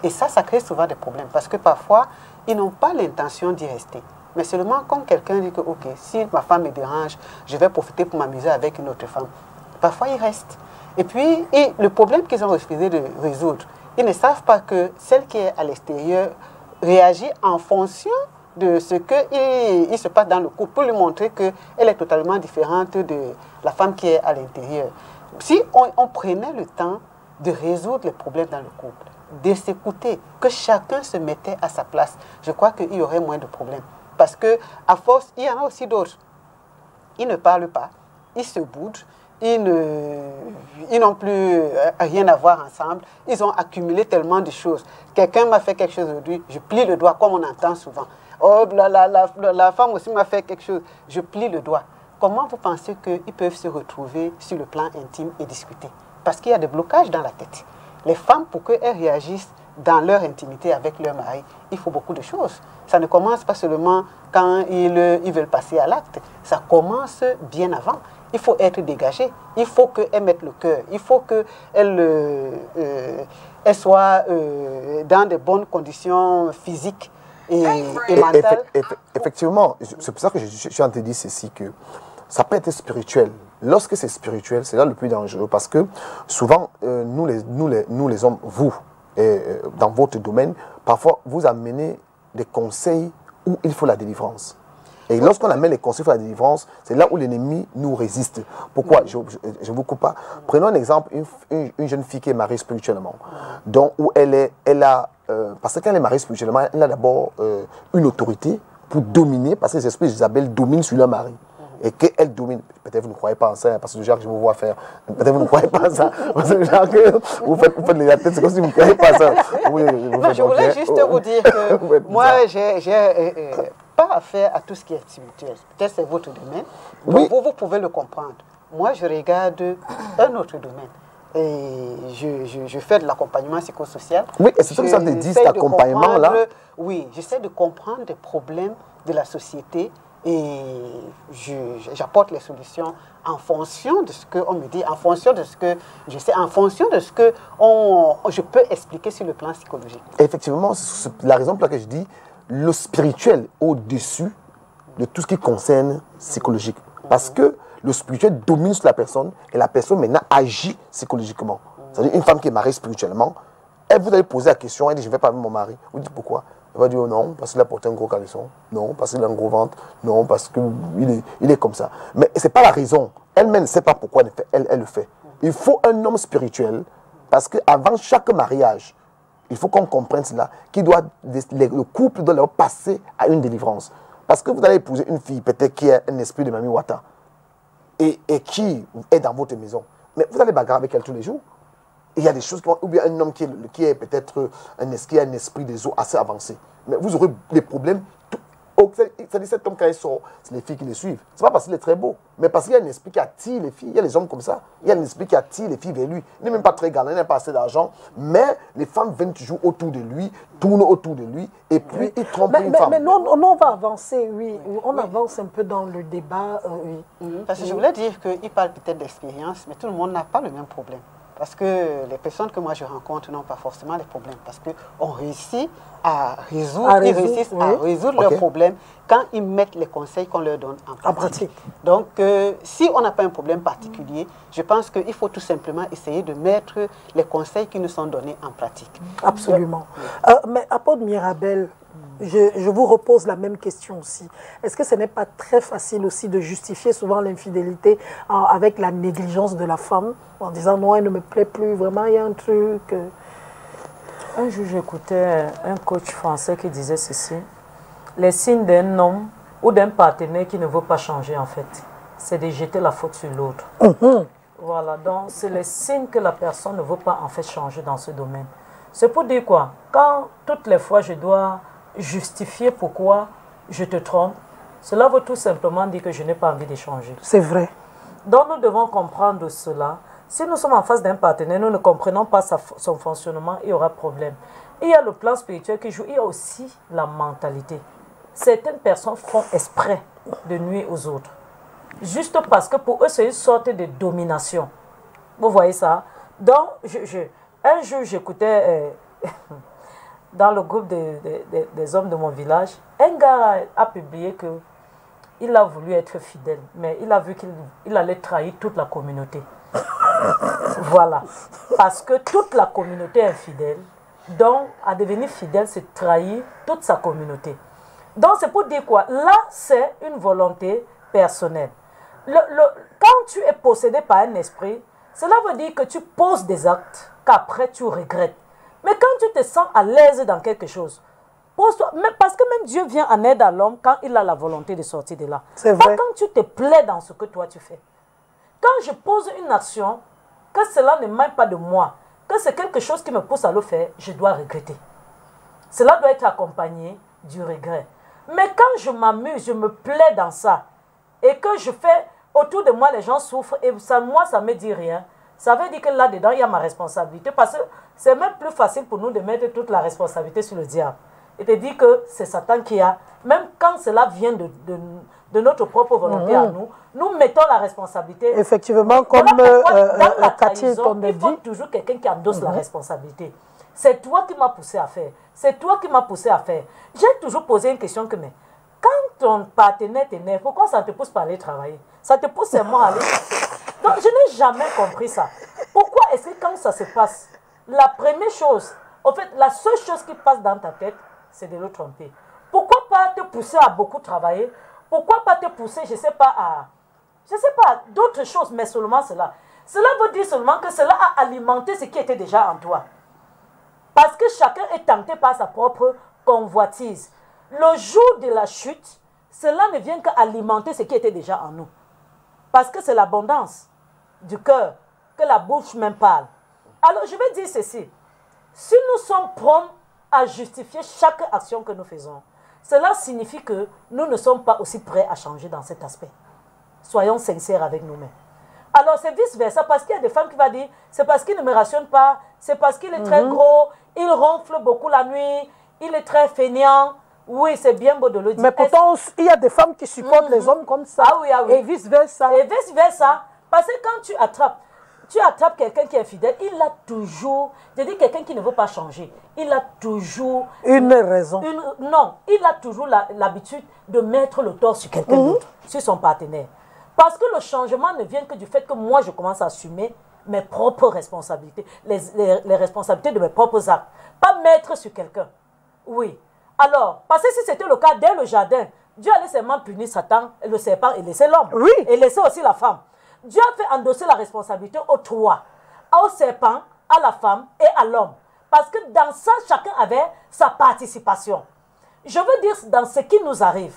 Et ça crée souvent des problèmes parce que parfois, ils n'ont pas l'intention d'y rester. Mais seulement quand quelqu'un dit que, ok, si ma femme me dérange, je vais profiter pour m'amuser avec une autre femme. Parfois, ils restent. Et puis, le problème qu'ils ont refusé de résoudre, ils ne savent pas que celle qui est à l'extérieur réagit en fonction de ce qu'il se passe dans le couple pour lui montrer qu'elle est totalement différente de la femme qui est à l'intérieur. Si on prenait le temps de résoudre les problèmes dans le couple, de s'écouter, que chacun se mettait à sa place, je crois qu'il y aurait moins de problèmes. Parce qu'à force, il y en a aussi d'autres. Ils ne parlent pas, ils se boudent, ils n'ont plus rien à voir ensemble, ils ont accumulé tellement de choses. Quelqu'un m'a fait quelque chose aujourd'hui, je plie le doigt comme on entend souvent. Oh, la femme aussi m'a fait quelque chose, je plie le doigt. Comment vous pensez qu'ils peuvent se retrouver sur le plan intime et discuter? Parce qu'il y a des blocages dans la tête. Les femmes, pour qu'elles réagissent dans leur intimité avec leur mari, il faut beaucoup de choses. Ça ne commence pas seulement quand ils veulent passer à l'acte. Ça commence bien avant. Il faut être dégagé. Il faut qu'elle mette le cœur. Il faut qu'elle soit dans de bonnes conditions physiques et mentales. Effectivement, c'est pour ça que je suis en train de dire ceci, que ça peut être spirituel. Lorsque c'est spirituel, c'est là le plus dangereux. Parce que souvent, nous les hommes, vous, dans votre domaine, parfois vous amenez des conseils où il faut la délivrance. Et lorsqu'on amène les conseils à la délivrance, c'est là où l'ennemi nous résiste. Pourquoi? Je ne vous coupe pas. Prenons un exemple, une jeune fille qui est mariée spirituellement. Donc, où parce que quand elle est mariée spirituellement, elle a d'abord une autorité pour dominer, parce que les esprits d'Isabelle dominent sur leur mari. Et qu'elle domine. Peut-être vous ne croyez pas en ça, parce que déjà que je vous vois faire. Peut-être vous ne croyez pas en ça. Parce que déjà que vous faites les têtes, c'est comme si vous ne croyez pas en ça. Non, je voulais juste vous dire que moi, j'ai pas affaire à tout ce qui est spirituel. Peut-être c'est votre domaine. Donc vous pouvez le comprendre. Moi, je regarde un autre domaine. Et je fais de l'accompagnement psychosocial. Oui, et c'est ce que ça te dit, cet accompagnement-là. Oui, j'essaie de comprendre des problèmes de la société et j'apporte les solutions en fonction de ce qu'on me dit, en fonction de ce que je sais, en fonction de ce que je peux expliquer sur le plan psychologique. Effectivement, c'est la raison pour laquelle je dis le spirituel au-dessus de tout ce qui concerne psychologique. Parce que le spirituel domine sur la personne et la personne maintenant agit psychologiquement. C'est-à-dire une femme qui est mariée spirituellement, elle vous allez poser la question, elle dit je ne vais pas avec mon mari. Vous dites pourquoi? Elle va dire non, parce qu'il a porté un gros caleçon. Non, parce qu'il a un gros ventre. Non, parce qu'il est comme ça. Mais ce n'est pas la raison. Elle-même ne sait pas pourquoi elle le fait. Il faut un homme spirituel parce qu'avant chaque mariage, il faut qu'on comprenne cela, le couple doit leur passer à une délivrance. Parce que vous allez épouser une fille peut-être qui a un esprit de Mami Wata et qui est dans votre maison. Mais vous allez bagarrer avec elle tous les jours. Il y a des choses ou bien un homme qui est peut-être un esprit des eaux assez avancé. Mais vous aurez des problèmes. C'est-à-dire cet homme quand il sort, c'est les filles qui le suivent. Ce n'est pas parce qu'il est très beau, mais parce qu'il y a un esprit qui attire les filles. Il y a des hommes comme ça. Il y a un esprit qui attire les filles vers lui. Il n'est même pas très galant, il n'a pas assez d'argent. Mais les femmes viennent toujours autour de lui, tournent autour de lui, et puis il trompe une femme. Mais non, on va avancer, oui. On avance un peu dans le débat. Oui. Parce que je voulais dire qu'il parle peut-être d'expérience, mais tout le monde n'a pas le même problème. Parce que les personnes que moi je rencontre n'ont pas forcément les problèmes. Parce qu'on réussit à résoudre leurs problèmes quand ils mettent les conseils qu'on leur donne en pratique. Donc, si on n'a pas un problème particulier, je pense qu'il faut tout simplement essayer de mettre les conseils qui nous sont donnés en pratique. Absolument. Mais apôtre Mirabel, je vous repose la même question aussi. Est-ce que ce n'est pas très facile aussi de justifier souvent l'infidélité avec la négligence de la femme en disant non, elle ne me plaît plus, vraiment il y a un truc. Un jour, j'écoutais un coach français qui disait ceci: les signes d'un homme ou d'un partenaire qui ne veut pas changer, en fait, c'est de jeter la faute sur l'autre. Voilà, donc c'est les signes que la personne ne veut pas en fait changer dans ce domaine. C'est pour dire quoi? Quand toutes les fois je dois justifier pourquoi je te trompe, cela veut tout simplement dire que je n'ai pas envie de changer. C'est vrai. Donc nous devons comprendre cela. Si nous sommes en face d'un partenaire, nous ne comprenons pas son fonctionnement, il y aura problème. Il y a le plan spirituel qui joue, il y a aussi la mentalité. Certaines personnes font exprès de nuire aux autres. Juste parce que pour eux, c'est une sorte de domination. Vous voyez ça? Donc, un jour, j'écoutais dans le groupe des hommes de mon village, un gars a publié qu'il a voulu être fidèle, mais il a vu qu'il allait trahir toute la communauté. Voilà. Parce que toute la communauté est infidèle. Donc, à devenir fidèle, c'est trahir toute sa communauté. Donc, c'est pour dire quoi? Là, c'est une volonté personnelle. Quand tu es possédé par un esprit, cela veut dire que tu poses des actes qu'après tu regrettes. Mais quand tu te sens à l'aise dans quelque chose, pose-toi. Parce que même Dieu vient en aide à l'homme quand il a la volonté de sortir de là. C'est vrai. Pas quand tu te plais dans ce que toi tu fais. Quand je pose une action, que cela ne m'aille pas de moi, que c'est quelque chose qui me pousse à le faire, je dois regretter. Cela doit être accompagné du regret. Mais quand je m'amuse, je me plais dans ça, et que je fais, autour de moi, les gens souffrent, et ça, moi, ça ne me dit rien, ça veut dire que là-dedans, il y a ma responsabilité, parce que c'est même plus facile pour nous de mettre toute la responsabilité sur le diable. Et de dire que c'est Satan qui a, même quand cela vient de notre propre volonté à nous, nous mettons la responsabilité. Effectivement, comme Cathy t'en dit. Il faut toujours quelqu'un qui endosse la responsabilité. C'est toi qui m'as poussé à faire. C'est toi qui m'as poussé à faire. J'ai toujours posé une question que, mais quand ton partenaire t'énerve, pourquoi ça ne te pousse pas à aller travailler? Ça te pousse seulement à aller. Donc, je n'ai jamais compris ça. Pourquoi est-ce que quand ça se passe, la première chose, en fait, la seule chose qui passe dans ta tête, c'est de le tromper. Pourquoi pas te pousser à beaucoup travailler Pourquoi pas te pousser, je ne sais pas, d'autres choses, mais seulement cela. Cela veut dire seulement que cela a alimenté ce qui était déjà en toi. Parce que chacun est tenté par sa propre convoitise. Le jour de la chute, cela ne vient qu'alimenter ce qui était déjà en nous. Parce que c'est l'abondance du cœur que la bouche même parle. Alors je vais dire ceci. Si nous sommes prompts à justifier chaque action que nous faisons, cela signifie que nous ne sommes pas aussi prêts à changer dans cet aspect. Soyons sincères avec nous-mêmes. Alors c'est vice-versa, parce qu'il y a des femmes qui vont dire, c'est parce qu'il ne me rationne pas, c'est parce qu'il est très gros, il ronfle beaucoup la nuit, il est très fainéant. Oui, c'est bien beau de le dire. Mais pourtant, il y a des femmes qui supportent les hommes comme ça. Ah oui, ah oui. Et vice-versa. Et vice-versa. Parce que quand tu attrapes quelqu'un qui est fidèle, il a toujours, je dis quelqu'un qui ne veut pas changer, il a toujours... Une raison. Non, il a toujours l'habitude de mettre le tort sur quelqu'un d'autre, sur son partenaire. Parce que le changement ne vient que du fait que moi, je commence à assumer mes propres responsabilités, les responsabilités de mes propres actes. Pas mettre sur quelqu'un. Oui. Alors, parce que si c'était le cas dès le jardin, Dieu allait seulement punir Satan, le serpent, et laisser l'homme. Oui. Et laisser aussi la femme. Dieu a fait endosser la responsabilité aux trois, au serpent, à la femme et à l'homme. Parce que dans ça, chacun avait sa participation. Je veux dire, dans ce qui nous arrive,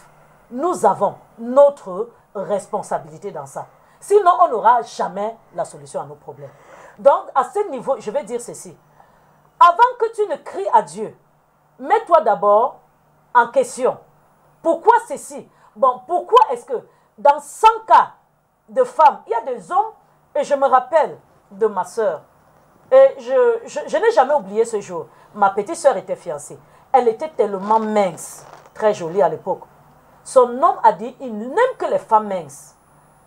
nous avons notre responsabilité dans ça. Sinon, on n'aura jamais la solution à nos problèmes. Donc, à ce niveau, je vais dire ceci. Avant que tu ne cries à Dieu, mets-toi d'abord en question. Pourquoi ceci? Bon, pourquoi est-ce que dans 100 cas de femmes, il y a des hommes, et je me rappelle de ma soeur, et je n'ai jamais oublié ce jour. Ma petite soeur était fiancée. Elle était tellement mince, très jolie à l'époque. Son homme a dit, il n'aime que les femmes minces.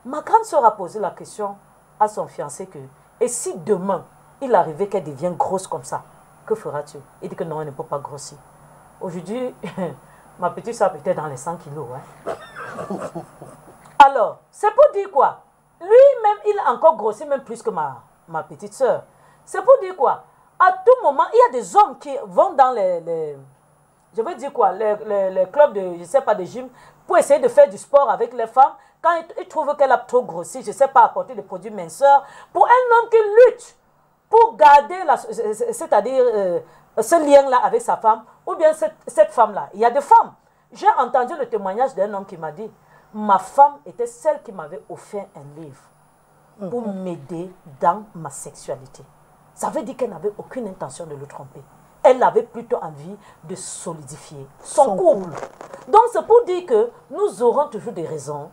Ma grande soeur a posé la question à son fiancé que, et si demain, il arrivait qu'elle devienne grosse comme ça, que feras-tu? Il dit que non, elle ne peut pas grossir. Aujourd'hui, ma petite soeur était dans les 100 kilos. Hein. Alors, c'est pour dire quoi? Lui-même, il a encore grossi même plus que ma petite soeur. C'est pour dire quoi? À tout moment, il y a des hommes qui vont dans je veux dire quoi, les clubs de, je sais pas, de gym, pour essayer de faire du sport avec les femmes. Quand ils trouvent qu'elle a trop grossi, je sais pas, apporter des produits minceurs. Pour un homme qui lutte pour garder, c'est-à-dire ce lien-là avec sa femme, ou bien cette femme-là. Il y a des femmes. J'ai entendu le témoignage d'un homme qui m'a dit, ma femme était celle qui m'avait offert un livre pour m'aider dans ma sexualité. Ça veut dire qu'elle n'avait aucune intention de le tromper. Elle avait plutôt envie de solidifier son couple. Donc c'est pour dire que nous aurons toujours des raisons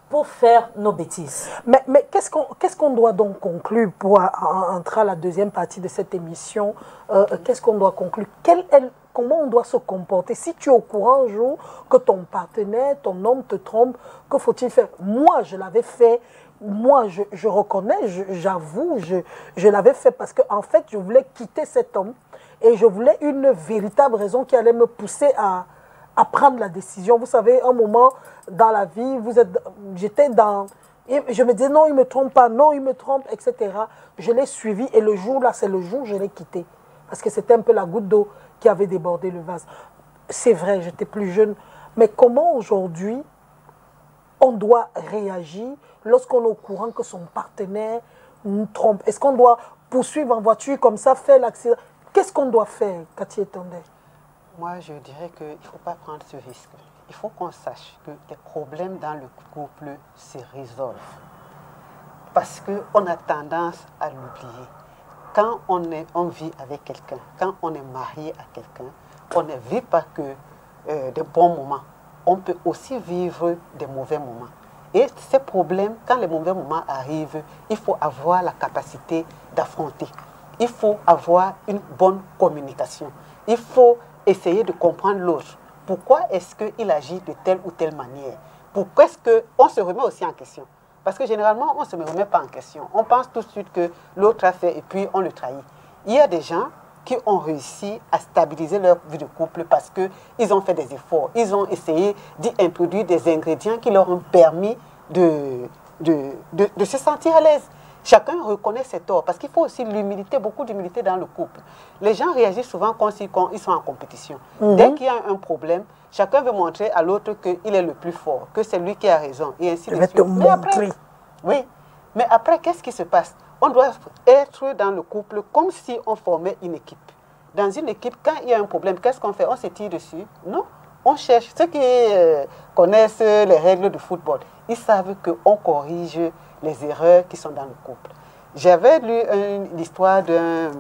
pour faire nos bêtises. Mais qu'est-ce qu'on doit donc conclure pour entrer à la deuxième partie de cette émission? Qu'est-ce qu'on doit conclure? Comment on doit se comporter? Si tu es au courant un jour que ton partenaire, ton homme te trompe, que faut-il faire? Moi, je l'avais fait. Moi, je reconnais, j'avoue, je l'avais fait parce qu'en fait, je voulais quitter cet homme et je voulais une véritable raison qui allait me pousser à prendre la décision. Vous savez, un moment dans la vie, j'étais dans... Et je me disais, non, il ne me trompe pas, non, il me trompe, etc. Je l'ai suivi et le jour là, c'est le jour où je l'ai quitté. Parce que c'était un peu la goutte d'eau qui avait débordé le vase. C'est vrai, j'étais plus jeune. Mais comment aujourd'hui, on doit réagir lorsqu'on est au courant que son partenaire nous trompe? Est-ce qu'on doit poursuivre en voiture comme ça, faire l'accident? Qu'est-ce qu'on doit faire, Cathy Etondé? Moi, je dirais qu'il ne faut pas prendre ce risque. Il faut qu'on sache que les problèmes dans le couple se résolvent. Parce qu'on a tendance à l'oublier. Quand on vit avec quelqu'un, quand on est marié à quelqu'un, on ne vit pas que de bons moments. On peut aussi vivre des mauvais moments. Et ces problèmes, quand les mauvais moments arrivent, il faut avoir la capacité d'affronter. Il faut avoir une bonne communication. Il faut essayer de comprendre l'autre. Pourquoi est-ce qu'il agit de telle ou telle manière? Pourquoi est-ce qu'on se remet aussi en question? Parce que généralement, on ne se remet pas en question. On pense tout de suite que l'autre a fait et puis on le trahit. Il y a des gens qui ont réussi à stabiliser leur vie de couple parce qu'ils ont fait des efforts. Ils ont essayé d'y introduire des ingrédients qui leur ont permis de se sentir à l'aise. Chacun reconnaît ses torts, parce qu'il faut aussi l'humilité, beaucoup d'humilité dans le couple. Les gens réagissent souvent quand ils sont en compétition. Dès qu'il y a un problème, chacun veut montrer à l'autre qu'il est le plus fort, que c'est lui qui a raison, et ainsi de suite. Mais après, oui, mais après, qu'est-ce qui se passe? On doit être dans le couple comme si on formait une équipe. Dans une équipe, quand il y a un problème, qu'est-ce qu'on fait? On se tire dessus? Non, on cherche. Ceux qui connaissent les règles du football, ils savent qu'on corrige les erreurs qui sont dans le couple. J'avais lu l'histoire d'un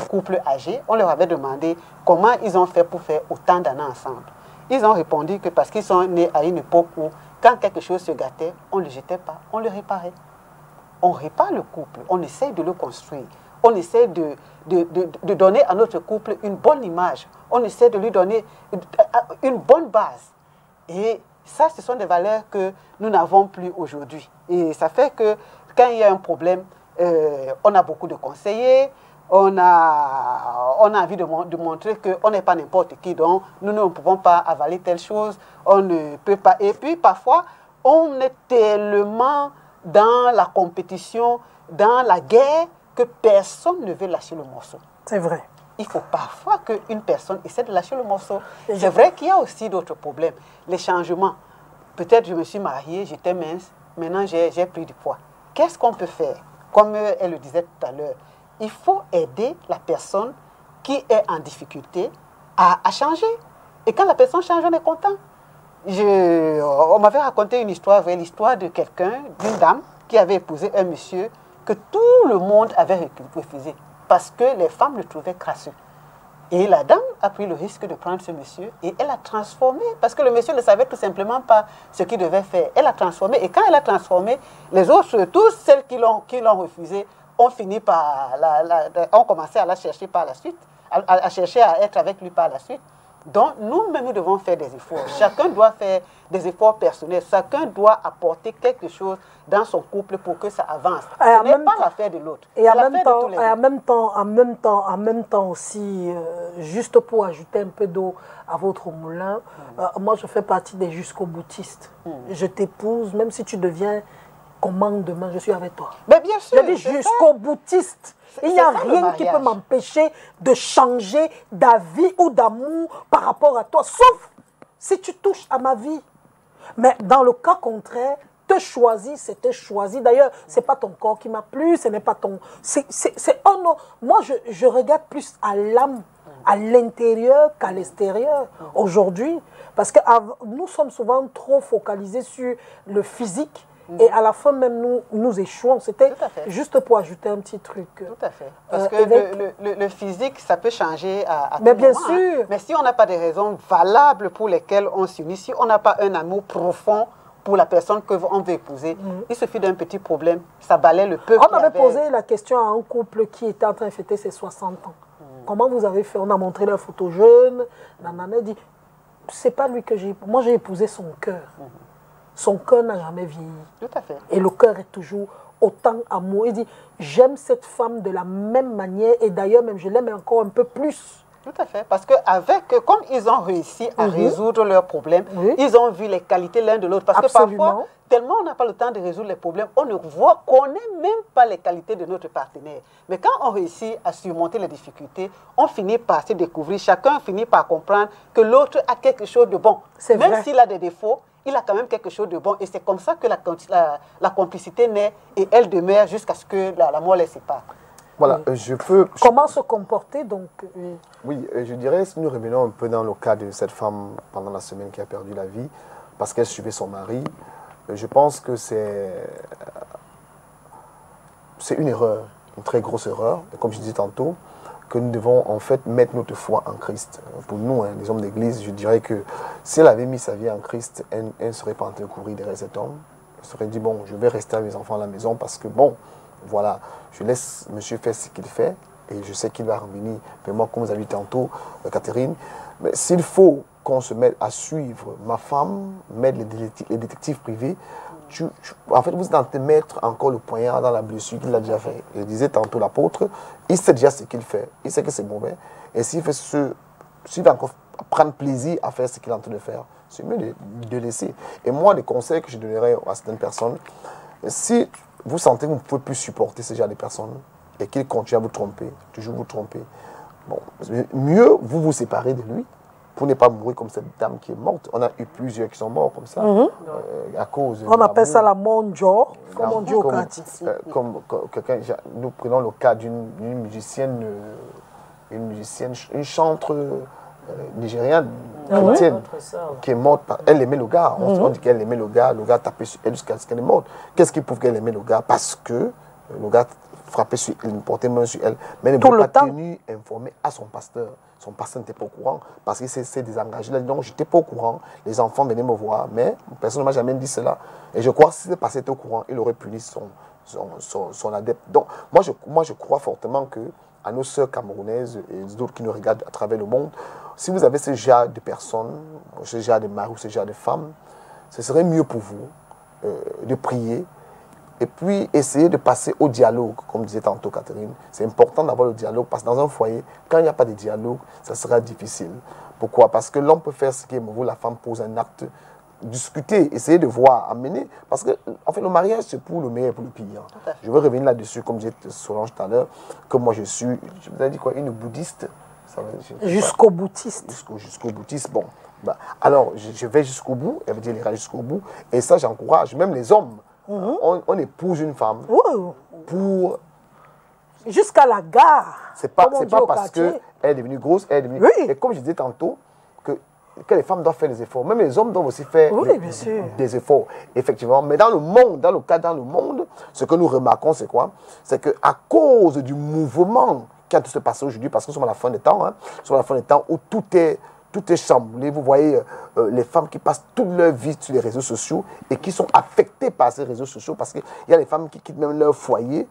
couple âgé. On leur avait demandé comment ils ont fait pour faire autant d'années ensemble. Ils ont répondu que parce qu'ils sont nés à une époque où, quand quelque chose se gâtait, on ne le jetait pas, on le réparait. On répare le couple, on essaie de le construire. On essaie de donner à notre couple une bonne image. On essaie de lui donner une bonne base. Et ça, ce sont des valeurs que nous n'avons plus aujourd'hui. Et ça fait que quand il y a un problème, on a beaucoup de conseillers, on a envie de montrer qu'on n'est pas n'importe qui, donc nous ne pouvons pas avaler telle chose, on ne peut pas. Et puis parfois, on est tellement dans la compétition, dans la guerre, que personne ne veut lâcher le morceau. C'est vrai. Il faut parfois qu'une personne essaie de lâcher le morceau. C'est vrai qu'il y a aussi d'autres problèmes. Les changements. Peut-être je me suis mariée, j'étais mince, maintenant j'ai pris du poids. Qu'est-ce qu'on peut faire? Comme elle le disait tout à l'heure, il faut aider la personne qui est en difficulté à changer. Et quand la personne change, on est content. On m'avait raconté une histoire, l'histoire de quelqu'un, d'une dame, qui avait épousé un monsieur que tout le monde avait refusé parce que les femmes le trouvaient crasseux. Et la dame a pris le risque de prendre ce monsieur et elle a transformé, parce que le monsieur ne savait tout simplement pas ce qu'il devait faire. Elle a transformé, et quand elle a transformé, les autres, tous celles qui l'ont refusé, ont fini par, ont commencé à la chercher par la suite, à chercher à être avec lui par la suite. Donc, nous-mêmes, nous devons faire des efforts. Chacun doit faire des efforts personnels. Chacun doit apporter quelque chose dans son couple pour que ça avance. Ce n'est pas l'affaire de l'autre. Et en même temps aussi, juste pour ajouter un peu d'eau à votre moulin, moi, je fais partie des jusqu'au-boutistes. Je t'épouse, même si tu deviens comment demain, je suis avec toi. Mais bien sûr. Je dis jusqu'au-boutiste. Il n'y a rien qui peut m'empêcher de changer d'avis ou d'amour par rapport à toi, sauf si tu touches à ma vie. Mais dans le cas contraire, te choisir, c'est te choisir. D'ailleurs, ce n'est pas ton corps qui m'a plu, ce n'est pas ton... Oh non, moi, je regarde plus à l'âme, à l'intérieur qu'à l'extérieur aujourd'hui. Parce que nous sommes souvent trop focalisés sur le physique. Et à la fin même, nous échouons. C'était juste pour ajouter un petit truc. Tout à fait. Parce que le physique, ça peut changer à tout mais bien moment, sûr. Hein. Mais si on n'a pas des raisons valables pour lesquelles on s'unit, si on n'a pas un amour profond pour la personne qu'on veut épouser, il suffit d'un petit problème, ça balaie le peu. On avait posé la question à un couple qui était en train de fêter ses 60 ans. Comment vous avez fait? On a montré la photo jeune. La nana dit, c'est pas lui que j'ai épousé. Moi, j'ai épousé son cœur. Son cœur n'a jamais vieilli. Tout à fait. Et le cœur est toujours autant amour. Il dit, j'aime cette femme de la même manière et d'ailleurs même je l'aime encore un peu plus. Tout à fait. Parce que comme ils ont réussi à résoudre leurs problèmes, ils ont vu les qualités l'un de l'autre. Parce que parfois, tellement on n'a pas le temps de résoudre les problèmes, on ne connaît même pas les qualités de notre partenaire. Mais quand on réussit à surmonter les difficultés, on finit par se découvrir, chacun finit par comprendre que l'autre a quelque chose de bon. Même s'il a des défauts, il a quand même quelque chose de bon. Et c'est comme ça que la complicité naît et elle demeure jusqu'à ce que la mort les sépare. Voilà, Comment se comporter donc? Oui, je dirais, si nous revenons un peu dans le cas de cette femme pendant la semaine qui a perdu la vie parce qu'elle suivait son mari, je pense que c'est une erreur, une très grosse erreur. Et comme je disais tantôt, que nous devons en fait mettre notre foi en Christ. Pour nous, hein, les hommes d'église, je dirais que si elle avait mis sa vie en Christ, elle ne serait pas en train de courir derrière cet homme. Elle serait dit, bon, je vais rester avec mes enfants à la maison parce que, bon, voilà, je laisse monsieur faire ce qu'il fait et je sais qu'il va revenir. Mais moi, comme vous avez dit tantôt, Catherine, mais s'il faut qu'on se mette à suivre ma femme, mettre les détectives privés, en fait, vous êtes en train de mettre encore le poignard dans la blessure qu'il a déjà fait. Je disais tantôt l'apôtre, il sait déjà ce qu'il fait, il sait que c'est mauvais. Et s'il va encore prendre plaisir à faire ce qu'il est en train de faire, c'est mieux de laisser. Et moi, les conseils que je donnerais à certaines personnes, si vous sentez que vous ne pouvez plus supporter ce genre de personnes et qu'il continue à vous tromper, toujours vous tromper, bon, mieux vous vous séparez de lui pour ne pas mourir comme cette dame qui est morte. On a eu plusieurs qui sont morts comme ça, à cause... On appelle ça la monjo, comme on dit au quartier. Nous prenons le cas d'une musicienne, une chantre nigériane, qui est morte. Elle aimait le gars. On dit qu'elle aimait le gars tapait sur elle jusqu'à ce qu'elle est morte. Qu'est-ce qui prouve qu'elle aimait le gars? Parce que le gars frappait sur elle, portait main sur elle, mais elle ne pas tenu informé à son pasteur. Son pasteur n'était pas au courant parce qu'il s'est désengagé. Là, donc, je n'étais pas au courant. Les enfants venaient me voir, mais personne ne m'a jamais dit cela. Et je crois que si le pasteur était au courant, il aurait puni son adepte. Donc, moi, je crois fortement que à nos sœurs camerounaises et d'autres qui nous regardent à travers le monde, si vous avez ce genre de personnes, ce genre de mari ou ce genre de femmes, ce serait mieux pour vous de prier et puis essayer de passer au dialogue, comme disait tantôt Catherine. C'est important d'avoir le dialogue parce que dans un foyer, quand il n'y a pas de dialogue, ça sera difficile. Pourquoi? Parce que l'homme peut faire ce qui est mauvais, la femme pose un acte, discuter, essayer de voir, amener. Parce que, en fait, le mariage, c'est pour le meilleur et pour le pire. Je veux revenir là-dessus, comme disait Solange tout à l'heure, que moi je vous ai dit quoi, une bouddhiste. Jusqu'au boutiste. Jusqu'au boutiste, bon. Bah, alors, je vais jusqu'au bout, elle veut dire les jusqu'au bout, et ça, j'encourage, même les hommes. On épouse une femme pour... Jusqu'à la gare. C'est pas parce qu'elle est devenue grosse, elle est devenue... Oui. Et comme je disais tantôt, que les femmes doivent faire des efforts. Même les hommes doivent aussi faire des efforts, effectivement. Mais dans le monde, ce que nous remarquons, c'est quoi? C'est qu'à cause du mouvement qui a tout se passer aujourd'hui, parce que nous sommes à la fin des temps, nous sommes à la fin des temps où tout est chamboulé. Vous voyez les femmes qui passent toute leur vie sur les réseaux sociaux et qui sont affectées par ces réseaux sociaux parce qu'il y a des femmes qui quittent même leur foyer.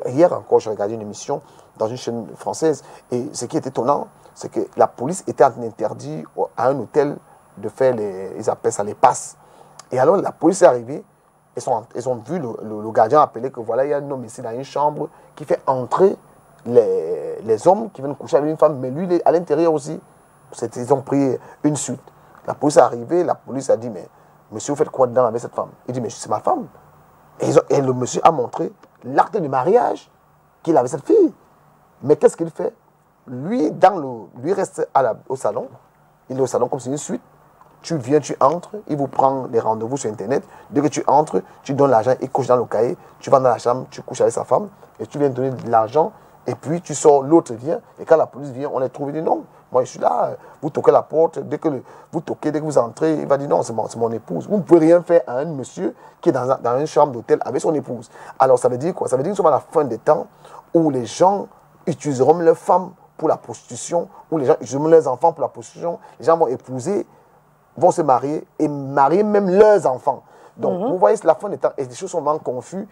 Hier encore, j'ai regardé une émission dans une chaîne française et ce qui est étonnant, c'est que la police était interdit à un hôtel de faire ils appellent ça les passes. Et alors la police est arrivée, ils ont vu le gardien appeler que voilà, il y a un homme ici dans une chambre qui fait entrer les hommes qui viennent coucher avec une femme, mais lui, il est à l'intérieur aussi. Ils ont pris une suite. La police est arrivée, la police a dit, mais monsieur, vous faites quoi dedans avec cette femme? Il dit, mais c'est ma femme. Et le monsieur a montré l'acte de mariage qu'il avait cette fille. Mais qu'est-ce qu'il fait? Lui reste au salon. Il est au salon comme c'est une suite. Tu viens, tu entres, il vous prend des rendez-vous sur Internet. Dès que tu entres, tu donnes l'argent, il couche dans le cahier. Tu vas dans la chambre, tu couches avec sa femme et tu viens donner de l'argent. Et puis tu sors, l'autre vient. Et quand la police vient, on les trouve, il dit non. Moi, je suis là. Vous toquez la porte. Dès que vous entrez, il va dire non, c'est mon épouse. Vous ne pouvez rien faire à un monsieur qui est dans une chambre d'hôtel avec son épouse. Alors, ça veut dire quoi? Ça veut dire que nous sommes à la fin des temps où les gens utiliseront leurs femmes pour la prostitution, où les gens utiliseront leurs enfants pour la prostitution. Les gens vont épouser, vont se marier et marier même leurs enfants. Donc, vous voyez, c'est la fin des temps et les choses sont vraiment confuses.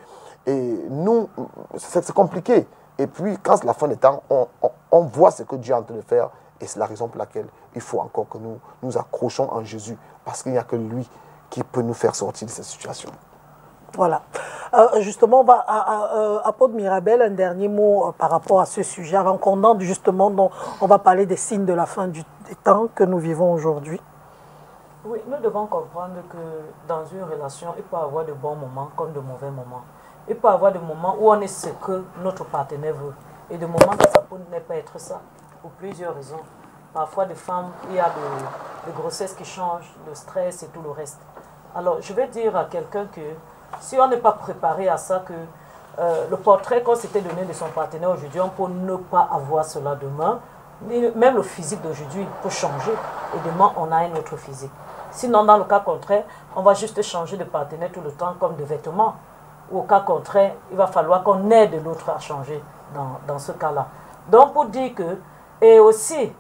Et nous, c'est compliqué. Et puis, quand c'est la fin des temps, on voit ce que Dieu est en train de faire. Et c'est la raison pour laquelle il faut encore que nous nous accrochons en Jésus. Parce qu'il n'y a que lui qui peut nous faire sortir de cette situation. Voilà. Justement, apôtre Mirabel, un dernier mot par rapport à ce sujet. Avant qu'on entre justement, on va parler des signes de la fin des temps que nous vivons aujourd'hui. Oui, nous devons comprendre que dans une relation, il peut y avoir de bons moments comme de mauvais moments. Il peut y avoir des moments où on est ce que notre partenaire veut. Et des moments que ça peut ne pas être ça. Pour plusieurs raisons. Parfois, des femmes, il y a des grossesses qui changent, le stress et tout le reste. Alors, je vais dire à quelqu'un que si on n'est pas préparé à ça, que le portrait qu'on s'était donné de son partenaire aujourd'hui, on peut ne pas avoir cela demain. Même le physique d'aujourd'hui peut changer et demain, on a un autre physique. Sinon, dans le cas contraire, on va juste changer de partenaire tout le temps comme de vêtements. Ou au cas contraire, il va falloir qu'on aide l'autre à changer dans ce cas-là. Donc, pour dire que, et aussi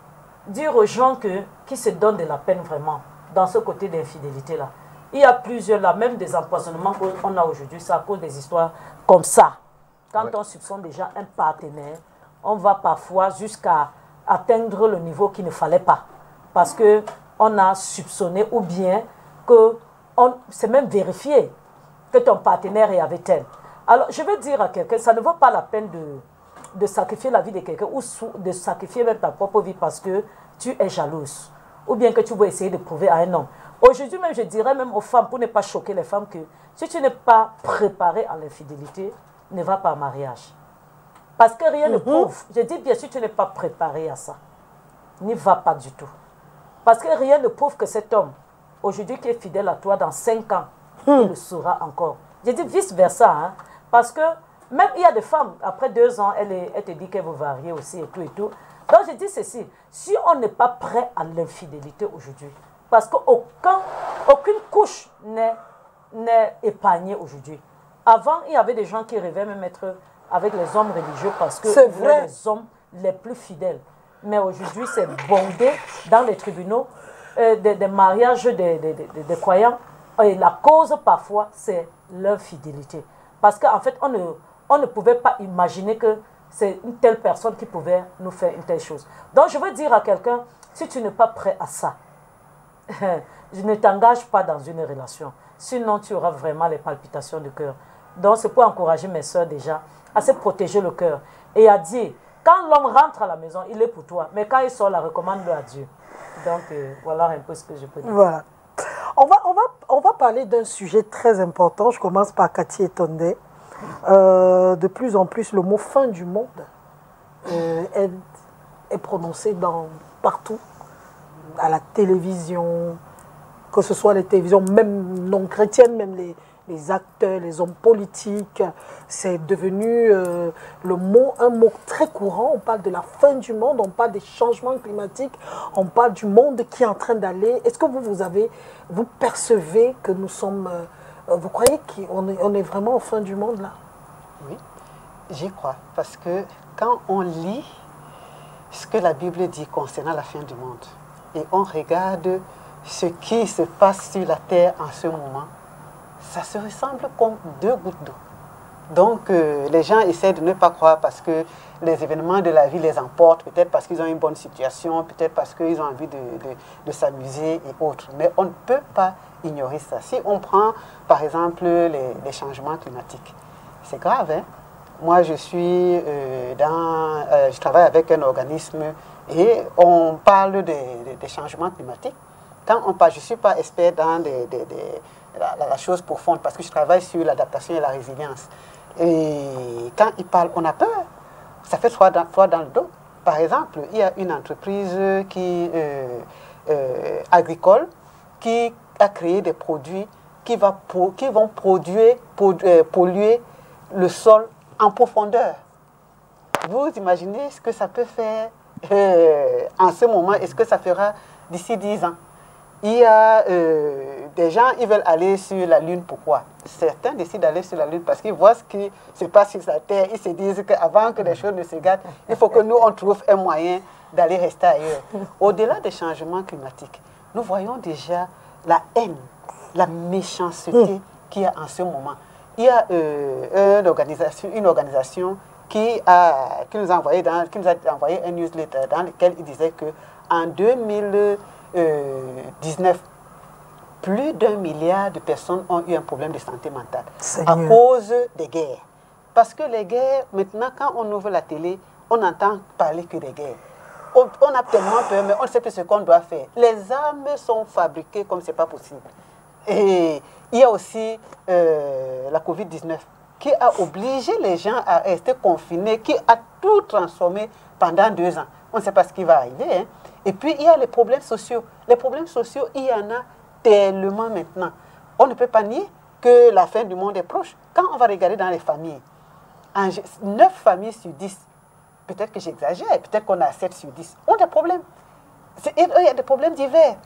dire aux gens qui se donnent de la peine vraiment dans ce côté d'infidélité-là. Il y a plusieurs, là, même des empoisonnements qu'on a aujourd'hui, c'est à cause des histoires comme ça. Quand on soupçonne déjà un partenaire, on va parfois jusqu'à atteindre le niveau qu'il ne fallait pas. Parce qu'on a soupçonné ou bien que c'est même vérifié que ton partenaire est avec elle. Alors, je vais dire à quelqu'un, ça ne vaut pas la peine de sacrifier la vie de quelqu'un ou de sacrifier même ta propre vie parce que tu es jalouse. ou bien que tu veux essayer de prouver à un homme. Aujourd'hui même, je dirais même aux femmes, pour ne pas choquer les femmes, que si tu n'es pas préparé à l'infidélité, ne va pas au mariage. Parce que rien ne prouve. Je dis bien sûr, tu n'es pas préparé à ça. N'y va pas du tout. Parce que rien ne prouve que cet homme, aujourd'hui qui est fidèle à toi, dans 5 ans, il le sera encore. Je dis vice-versa. Hein, parce que même il y a des femmes, après 2 ans, elle te dit qu'elle veut varier aussi et tout et tout. Donc je dis ceci, si on n'est pas prêt à l'infidélité aujourd'hui, parce qu'aucune couche n'est épargnée aujourd'hui. Avant, il y avait des gens qui rêvaient même être avec les hommes religieux parce que c'est vrai, les hommes les plus fidèles. Mais aujourd'hui, c'est bondé dans les tribunaux des mariages des croyants. Et la cause, parfois, c'est leur fidélité. Parce qu'en fait, on ne pouvait pas imaginer que c'est une telle personne qui pouvait nous faire une telle chose. Donc, je veux dire à quelqu'un, si tu n'es pas prêt à ça, je ne t'engage pas dans une relation. Sinon, tu auras vraiment les palpitations du cœur. Donc, c'est pour encourager mes soeurs déjà à se protéger le cœur et à dire, quand l'homme rentre à la maison, il est pour toi. Mais quand il sort, la recommande-le à Dieu. Donc, voilà un peu ce que je peux dire. Voilà. On va parler d'un sujet très important. Je commence par Cathy Etonde. De plus en plus, le mot fin du monde est prononcé partout, à la télévision, que ce soit les télévisions, même non chrétiennes, même les acteurs, les hommes politiques. C'est devenu un mot très courant. On parle de la fin du monde, on parle des changements climatiques, on parle du monde qui est en train d'aller. Est-ce que vous percevez que nous sommes... vous croyez qu'on est vraiment au fin du monde là? Oui, j'y crois. Parce que quand on lit ce que la Bible dit concernant la fin du monde et on regarde ce qui se passe sur la terre en ce moment, ça se ressemble comme 2 gouttes d'eau. Donc, les gens essaient de ne pas croire parce que les événements de la vie les emportent, peut-être parce qu'ils ont une bonne situation, peut-être parce qu'ils ont envie de s'amuser et autres. Mais on ne peut pas ignorer ça. Si on prend, par exemple, les changements climatiques, c'est grave, hein? Moi, je travaille avec un organisme et on parle des changements climatiques. Quand on parle, je ne suis pas expert dans la chose profonde parce que je travaille sur l'adaptation et la résilience. Et quand ils parlent, on a peur. Ça fait froid dans le dos. Par exemple, il y a une entreprise agricole qui a créé des produits qui vont polluer le sol en profondeur. Vous imaginez ce que ça peut faire en ce moment et ce que ça fera d'ici 10 ans. Il y a des gens, ils veulent aller sur la Lune. Pourquoi? Certains décident d'aller sur la Lune parce qu'ils voient ce qui se passe sur la Terre. Ils se disent qu'avant que les choses ne se gâtent, il faut que nous, on trouve un moyen d'aller rester ailleurs. Au-delà des changements climatiques, nous voyons déjà la haine, la méchanceté qu'il y a en ce moment. Il y a une organisation qui nous a envoyé un newsletter dans lequel il disait qu'en 2019, plus d'1 milliard de personnes ont eu un problème de santé mentale à cause des guerres. Parce que les guerres, maintenant, quand on ouvre la télé, on n'entend parler que des guerres. On a tellement peur, mais on ne sait plus ce qu'on doit faire. Les armes sont fabriquées comme ce n'est pas possible. Et il y a aussi la Covid-19 qui a obligé les gens à rester confinés, qui a tout transformé pendant 2 ans. On ne sait pas ce qui va arriver. Hein. Et puis, il y a les problèmes sociaux. Les problèmes sociaux, il y en a tellement maintenant. On ne peut pas nier que la fin du monde est proche. Quand on va regarder dans les familles, 9 familles sur 10, peut-être que j'exagère, peut-être qu'on a 7 sur 10, ont des problèmes. Il y a des problèmes divers.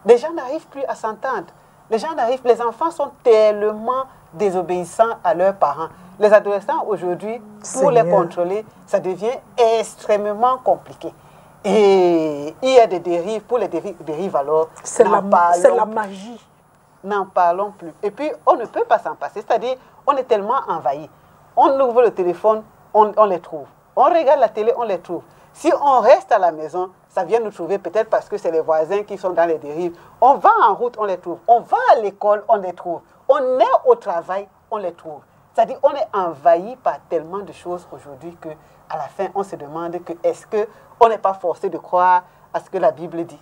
Les gens n'arrivent plus à s'entendre. Les enfants sont tellement désobéissants à leurs parents. Les adolescents aujourd'hui, pour les contrôler, ça devient extrêmement compliqué. Et il y a des dérives, pour les dérives alors, c'est la magie. N'en parlons plus. Et puis, on ne peut pas s'en passer. C'est-à-dire, on est tellement envahi. On ouvre le téléphone, on les trouve. On regarde la télé, on les trouve. Si on reste à la maison, ça vient nous trouver peut-être parce que c'est les voisins qui sont dans les dérives. On va en route, on les trouve. On va à l'école, on les trouve. On est au travail, on les trouve. C'est-à-dire qu'on est envahi par tellement de choses aujourd'hui qu'à la fin, on se demande que est-ce qu'on n'est pas forcé de croire à ce que la Bible dit.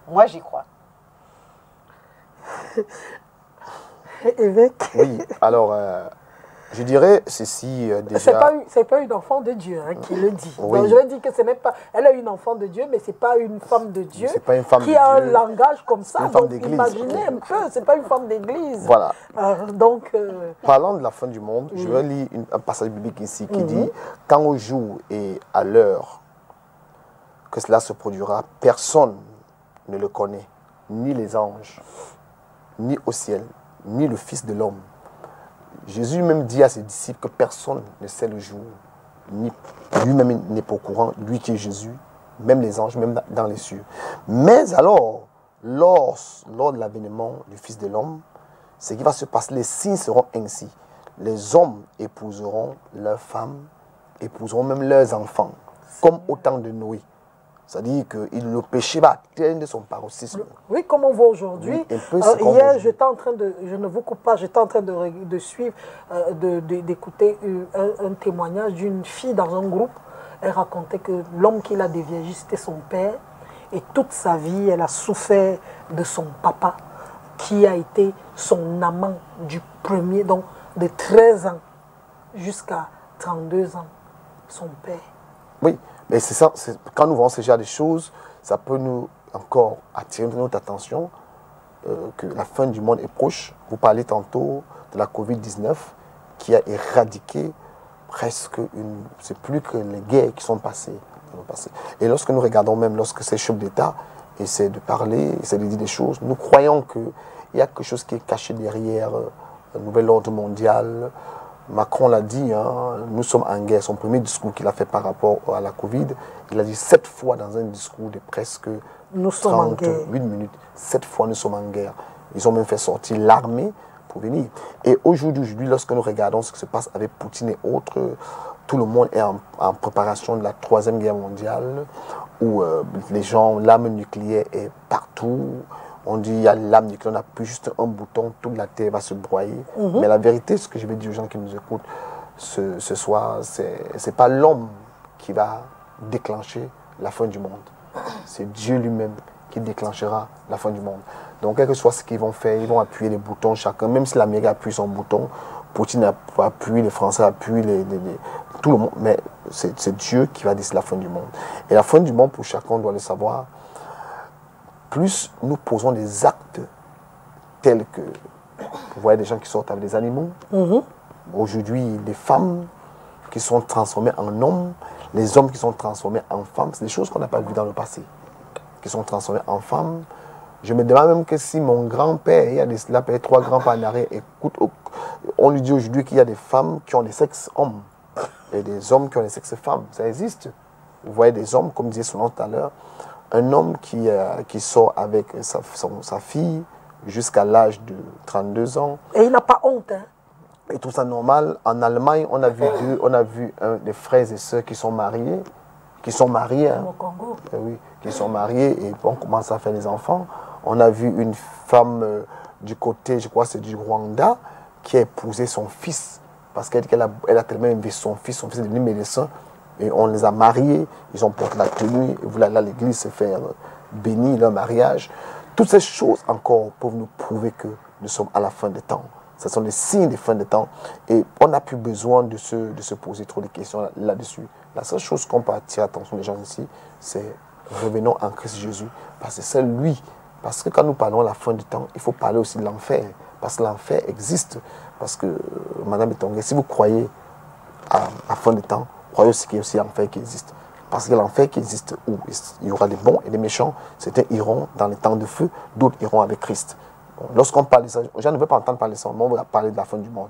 Moi, j'y crois. Évêque. Oui, alors, je dirais ceci déjà. C'est pas une enfant de Dieu qui le dit. Oui. Donc, je veux dire que ce n'est pas. Elle est une enfant de Dieu, mais c'est pas une femme de Dieu C'est pas une femme qui de a Dieu. un langage comme ça. Une femme Donc, d'église. imaginez un peu, c'est pas une femme d'église. Voilà. Donc, Parlant de la fin du monde, je vais lire un passage biblique ici qui dit « Quand au jour et à l'heure que cela se produira, personne ne le connaît, ni les anges, ni au ciel, ni le Fils de l'homme. » Jésus même dit à ses disciples que personne ne sait le jour, ni lui-même n'est pas au courant, lui qui est Jésus, même les anges, même dans les cieux. Mais alors, lors de l'avènement du Fils de l'homme, ce qui va se passer, les signes seront ainsi. Les hommes épouseront leurs femmes, épouseront même leurs enfants, comme au temps de Noé. C'est-à-dire que le péché va atteindre son paroxysme. oui, comme on voit aujourd'hui. Oui, un peu ce qu'on hier, voit. j'étais en train de, je ne vous coupe pas, j'étais en train de suivre, d'écouter un témoignage d'une fille dans un groupe. Elle racontait que l'homme qui l'a déviagé, c'était son père. Et toute sa vie, elle a souffert de son papa, qui a été son amant du premier, donc de 13 ans jusqu'à 32 ans, son père. Oui, mais c'est ça, quand nous voyons ce genre de choses, ça peut nous encore attirer notre attention que la fin du monde est proche. Vous parlez tantôt de la Covid-19 qui a éradiqué presque c'est plus que les guerres qui sont passées. Et lorsque nous regardons même, lorsque ces chefs d'État essaient de parler, essaient de dire des choses, nous croyons qu'il y a quelque chose qui est caché derrière le nouvel ordre mondial. Macron l'a dit, hein, nous sommes en guerre. Son premier discours qu'il a fait par rapport à la Covid, il a dit 7 fois dans un discours de presque 38 minutes. 7 fois nous sommes en guerre. Ils ont même fait sortir l'armée pour venir. Et aujourd'hui, lorsque nous regardons ce qui se passe avec Poutine et autres, tout le monde est en préparation de la 3e guerre mondiale, où les gens, l'arme nucléaire est partout. On dit il y a l'arme nucléaire, on appuie juste un bouton, toute la terre va se broyer. Mais la vérité, ce que je vais dire aux gens qui nous écoutent ce soir, c'est pas l'homme qui va déclencher la fin du monde. C'est Dieu lui-même qui déclenchera la fin du monde. Donc, quel que soit ce qu'ils vont faire, ils vont appuyer les boutons chacun. Même si l'Amérique appuie son bouton, Poutine appuie, les Français appuient, tout le monde. Mais c'est Dieu qui va décider la fin du monde. Et la fin du monde, pour chacun, on doit le savoir. Plus nous posons des actes tels que, vous voyez des gens qui sortent avec des animaux. Aujourd'hui, des femmes qui sont transformées en hommes, les hommes qui sont transformés en femmes, c'est des choses qu'on n'a pas vues dans le passé, qui sont transformés en femmes. Je me demande même que si mon grand-père, il y a là peut-être 3 grands-pères en arrière, écoute, on lui dit aujourd'hui qu'il y a des femmes qui ont des sexes hommes et des hommes qui ont des sexes femmes. Ça existe. Vous voyez des hommes, comme disait Solange tout à l'heure, un homme qui sort avec sa fille jusqu'à l'âge de 32 ans. Et il n'a pas honte. Hein? Et tout ça normal. En Allemagne, on a vu des frères et sœurs qui sont mariés. Hein. Au Congo. Oui, qui sont mariés et on commence à faire des enfants. On a vu une femme du côté, je crois c'est du Rwanda, qui a épousé son fils. Parce qu'elle a tellement aimé son fils est devenu médecin. Et on les a mariés, ils ont porté la tenue, et vous allez à l'église se faire bénir leur mariage. Toutes ces choses encore peuvent nous prouver que nous sommes à la fin des temps. Ce sont des signes des fins des temps. Et on n'a plus besoin de se poser trop de questions là-dessus. La seule chose qu'on peut attirer l'attention des gens ici, c'est revenons en Christ Jésus. Parce que c'est lui. Parce que quand nous parlons de la fin du temps, il faut parler aussi de l'enfer. Parce que l'enfer existe. Parce que, Madame Etongue, si vous croyez à la fin des temps, croyez aussi qu'il y a aussi l'enfer qui existe. Parce que l'enfer qui existe, où il y aura des bons et des méchants, certains iront dans les temps de feu, d'autres iront avec Christ. Bon, lorsqu'on parle de ça, les gens ne veulent pas entendre parler de ça, mais on va parler de la fin du monde.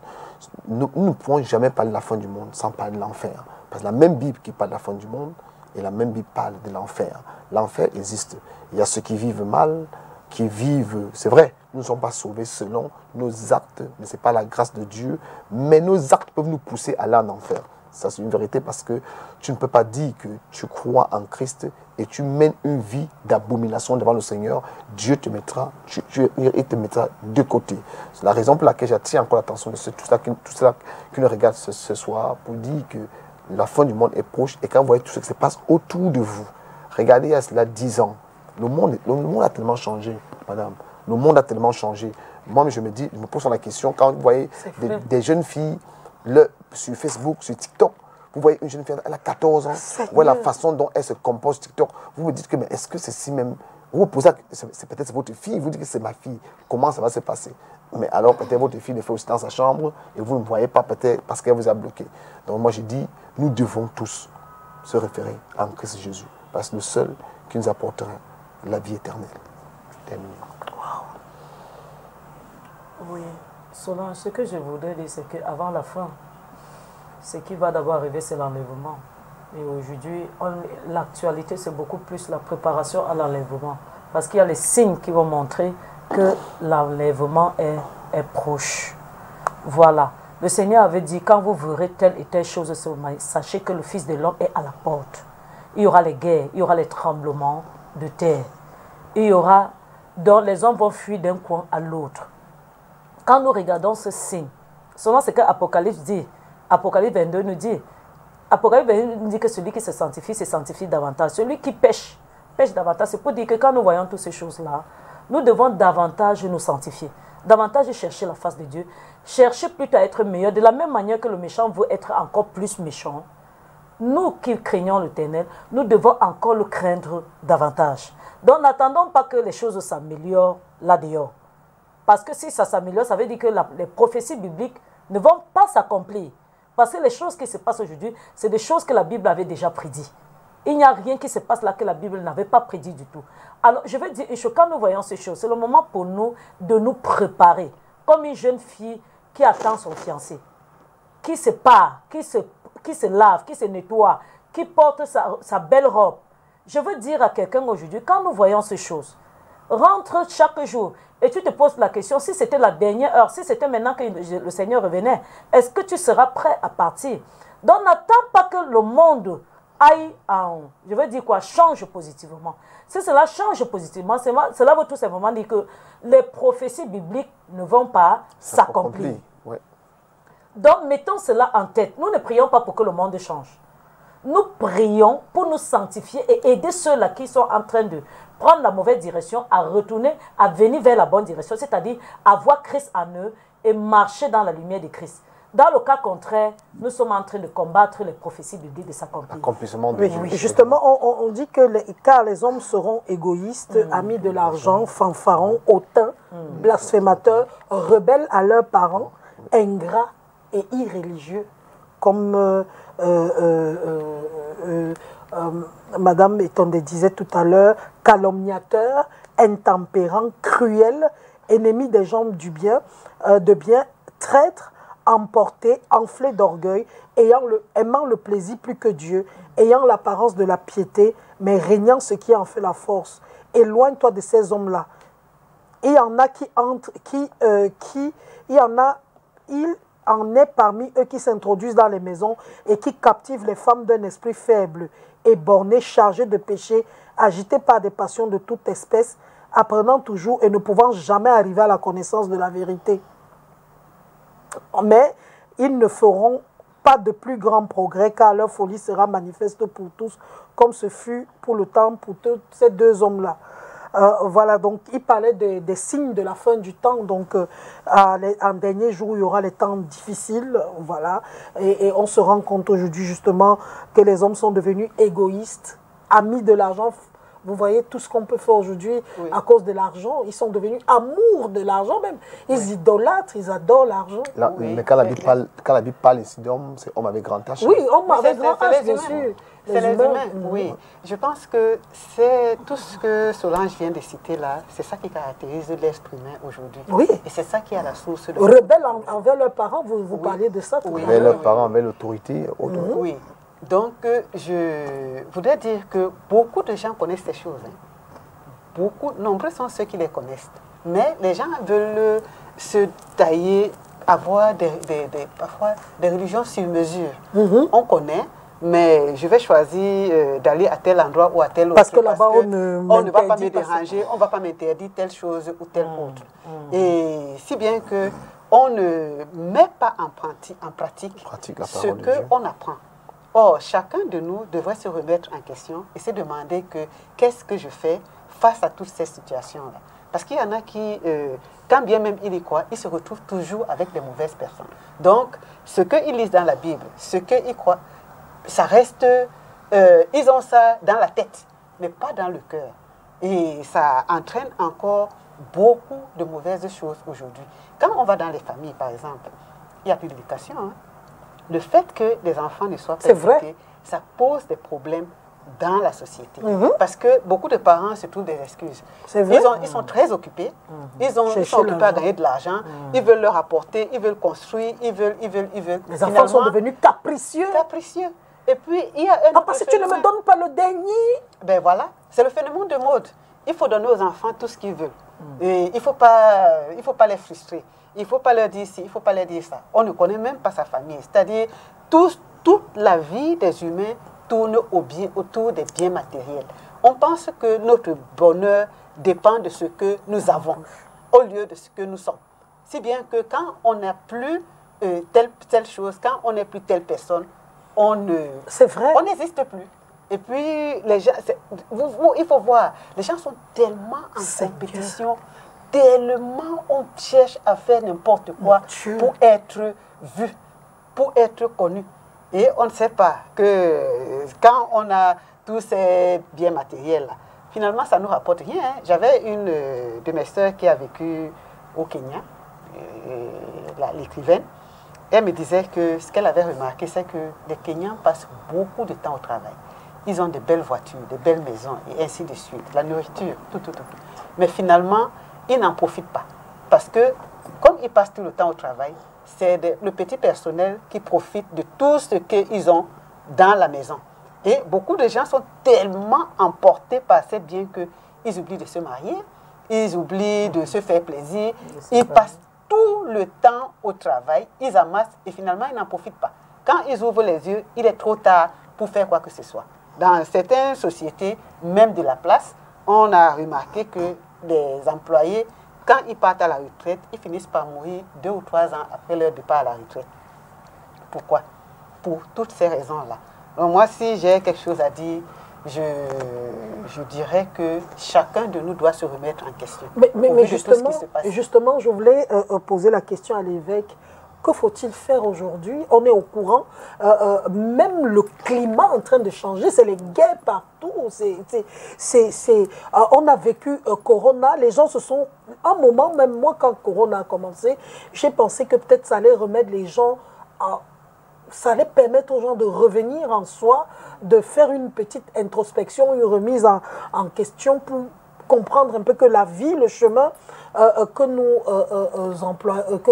Nous ne pouvons jamais parler de la fin du monde sans parler de l'enfer. Parce que la même Bible qui parle de la fin du monde, et la même Bible parle de l'enfer. L'enfer existe. Il y a ceux qui vivent mal, qui vivent, c'est vrai, nous ne sommes pas sauvés selon nos actes, mais ce n'est pas la grâce de Dieu, mais nos actes peuvent nous pousser à aller en enfer. Ça, c'est une vérité parce que tu ne peux pas dire que tu crois en Christ et tu mènes une vie d'abomination devant le Seigneur. Dieu te mettra, il te mettra de côté. C'est la raison pour laquelle j'attire encore l'attention de tout cela qui nous regarde ce soir pour dire que la fin du monde est proche et quand vous voyez tout ce qui se passe autour de vous, regardez il y a cela 10 ans, Le monde a tellement changé, madame. Le monde a tellement changé. Moi, je me pose la question, quand vous voyez des jeunes filles sur Facebook, sur TikTok, vous voyez une jeune fille, elle a 14 ans, vous voyez la façon dont elle se compose sur TikTok, vous me dites que, mais est-ce que c'est si même... Vous vous posez, c'est peut-être votre fille, vous dites que c'est ma fille, comment ça va se passer? Mais alors peut-être votre fille le fait aussi dans sa chambre et vous ne voyez pas peut-être parce qu'elle vous a bloqué. Donc moi j'ai dit, nous devons tous se référer à Christ Jésus, parce que le seul qui nous apportera la vie éternelle. Terminé. Oui, Solange, ce que je voudrais dire, c'est qu'avant la fin, ce qui va d'abord arriver, c'est l'enlèvement. Et aujourd'hui, l'actualité, c'est beaucoup plus la préparation à l'enlèvement. Parce qu'il y a les signes qui vont montrer que l'enlèvement est proche. Voilà. Le Seigneur avait dit, quand vous verrez telle et telle chose, sachez que le Fils de l'homme est à la porte. Il y aura les guerres, il y aura les tremblements de terre. Il y aura, dont les hommes vont fuir d'un coin à l'autre. Quand nous regardons ce signe, souvent c'est que Apocalypse dit, Apocalypse 22 nous dit, Apocalypse 22 nous dit que celui qui se sanctifie davantage. Celui qui pêche davantage. C'est pour dire que quand nous voyons toutes ces choses-là, nous devons davantage nous sanctifier, davantage chercher la face de Dieu, chercher plutôt à être meilleur, de la même manière que le méchant veut être encore plus méchant. Nous qui craignons l'Éternel, nous devons encore le craindre davantage. Donc n'attendons pas que les choses s'améliorent là-dehors. Parce que si ça s'améliore, ça veut dire que les prophéties bibliques ne vont pas s'accomplir. Parce que les choses qui se passent aujourd'hui, c'est des choses que la Bible avait déjà prédites. Il n'y a rien qui se passe là que la Bible n'avait pas prédit du tout. Alors, je veux dire une chose, quand nous voyons ces choses, c'est le moment pour nous de nous préparer. Comme une jeune fille qui attend son fiancé, qui se part, qui se lave, qui se nettoie, qui porte sa belle robe. Je veux dire à quelqu'un aujourd'hui, quand nous voyons ces choses, rentre chaque jour et tu te poses la question, si c'était la dernière heure, si c'était maintenant que le Seigneur revenait, est-ce que tu seras prêt à partir? Donc n'attends pas que le monde aille je veux dire quoi, change positivement. Si cela change positivement, cela veut tout simplement dire que les prophéties bibliques ne vont pas s'accomplir. Ouais. Donc mettons cela en tête. Nous ne prions pas pour que le monde change. Nous prions pour nous sanctifier et aider ceux-là qui sont en train de prendre la mauvaise direction à retourner, à venir vers la bonne direction, c'est-à-dire à voir Christ en eux et marcher dans la lumière de Christ. Dans le cas contraire, nous sommes en train de combattre les prophéties bibliques de s'accomplir. Accomplissement de Oui, justement, on dit que car les hommes seront égoïstes, amis de l'argent, fanfarons, hautains, blasphémateurs, rebelles à leurs parents, ingrats et irréligieux, comme Madame Etonde disait tout à l'heure, calomniateurs, intempérants, cruels, ennemis des gens du bien, traîtres, emportés, enflés d'orgueil, aimant le plaisir plus que Dieu, ayant l'apparence de la piété, mais régnant ce qui en fait la force. Éloigne-toi de ces hommes-là. Il en est parmi eux qui s'introduisent dans les maisons et qui captivent les femmes d'un esprit faible et borné, chargé de péché, agité par des passions de toute espèce, apprenant toujours et ne pouvant jamais arriver à la connaissance de la vérité. Mais ils ne feront pas de plus grand progrès car leur folie sera manifeste pour tous, comme ce fut pour le temps pour ces deux hommes-là. Voilà, donc il parlait des signes de la fin du temps, donc en dernier jour il y aura les temps difficiles, voilà, et on se rend compte aujourd'hui justement que les hommes sont devenus égoïstes, amis de l'argent. Vous voyez tout ce qu'on peut faire aujourd'hui à cause de l'argent. Ils sont devenus amours de l'argent même. Ils idolâtrent, ils adorent l'argent. Mais quand la Bible parle ici d'hommes, c'est homme avec grand H. Oui, homme avec grand H, bien sûr. C'est les humains, oui. Je pense que c'est tout ce que Solange vient de citer là, c'est ça qui caractérise l'être humain aujourd'hui. Oui. Et c'est ça qui est à la source de... Rebelles envers leurs parents, vous parliez de ça. Envers leurs parents, envers l'autorité. Oui. Donc, je voudrais dire que beaucoup de gens connaissent ces choses. Nombreux sont ceux qui les connaissent. Mais les gens veulent se tailler, avoir parfois des religions sur mesure. On connaît, mais je vais choisir d'aller à tel endroit ou à tel autre. Parce que là-bas, on ne va pas me déranger, on ne va pas m'interdire telle chose ou telle autre. Et si bien que on ne met pas en pratique ce qu'on apprend. Or, chacun de nous devrait se remettre en question et se demander que qu'est-ce que je fais face à toutes ces situations-là. Parce qu'il y en a qui, quand bien même ils y croient, ils se retrouvent toujours avec des mauvaises personnes. Donc, ce qu'ils lisent dans la Bible, ce qu'ils croient, ça reste, ils ont ça dans la tête, mais pas dans le cœur. Et ça entraîne encore beaucoup de mauvaises choses aujourd'hui. Quand on va dans les familles, par exemple, il n'y a plus d'éducation. Hein. Le fait que les enfants ne soient pas éduqués, ça pose des problèmes dans la société. Parce que beaucoup de parents se trouvent des excuses. Ils sont très occupés, ils sont occupés à gagner de l'argent, ils veulent leur apporter, ils veulent construire, ils veulent. Les enfants sont devenus capricieux. Capricieux. Et puis, il y a un Papa, si tu ne me donnes pas le dernier. Ben voilà, c'est le phénomène de mode. Il faut donner aux enfants tout ce qu'ils veulent. Et il ne faut pas les frustrer. Il ne faut pas leur dire ci, il ne faut pas leur dire ça. On ne connaît même pas sa famille. C'est-à-dire, toute la vie des humains tourne autour des biens matériels. On pense que notre bonheur dépend de ce que nous avons, au lieu de ce que nous sommes. Si bien que quand on n'a plus telle chose, quand on n'est plus telle personne, on n'existe plus. Et puis, les gens, il faut voir, les gens sont tellement en compétition, tellement on cherche à faire n'importe quoi pour être vu, pour être connu. Et on ne sait pas que quand on a tous ces biens matériels, finalement, ça ne nous rapporte rien. Hein. J'avais une de mes sœurs qui a vécu au Kenya, l'écrivaine. Elle me disait que ce qu'elle avait remarqué, c'est que les Kenyans passent beaucoup de temps au travail. Ils ont de belles voitures, de belles maisons, et ainsi de suite. La nourriture, tout. Mais finalement, ils n'en profitent pas. Parce que, comme ils passent tout le temps au travail, c'est le petit personnel qui profite de tout ce qu'ils ont dans la maison. Et beaucoup de gens sont tellement emportés par ces biens qu'ils oublient de se marier, ils oublient de se faire plaisir, ils passent tout le temps au travail, ils amassent et finalement ils n'en profitent pas. Quand ils ouvrent les yeux, il est trop tard pour faire quoi que ce soit. Dans certaines sociétés, même de la place, on a remarqué que les employés, quand ils partent à la retraite, ils finissent par mourir 2 ou 3 ans après leur départ à la retraite. Pourquoi? Pour toutes ces raisons-là. Donc moi, si j'ai quelque chose à dire, je dirais que chacun de nous doit se remettre en question. Mais justement, je voulais poser la question à l'évêque. Que faut-il faire aujourd'hui? On est au courant. Même le climat en train de changer, c'est les guerres partout. On a vécu Corona. Les gens se sont... Un moment, même moi, quand Corona a commencé, j'ai pensé que peut-être ça allait remettre les gens... ça allait permettre aux gens de revenir en soi, de faire une petite introspection, une remise en question pour comprendre un peu que la vie, le chemin que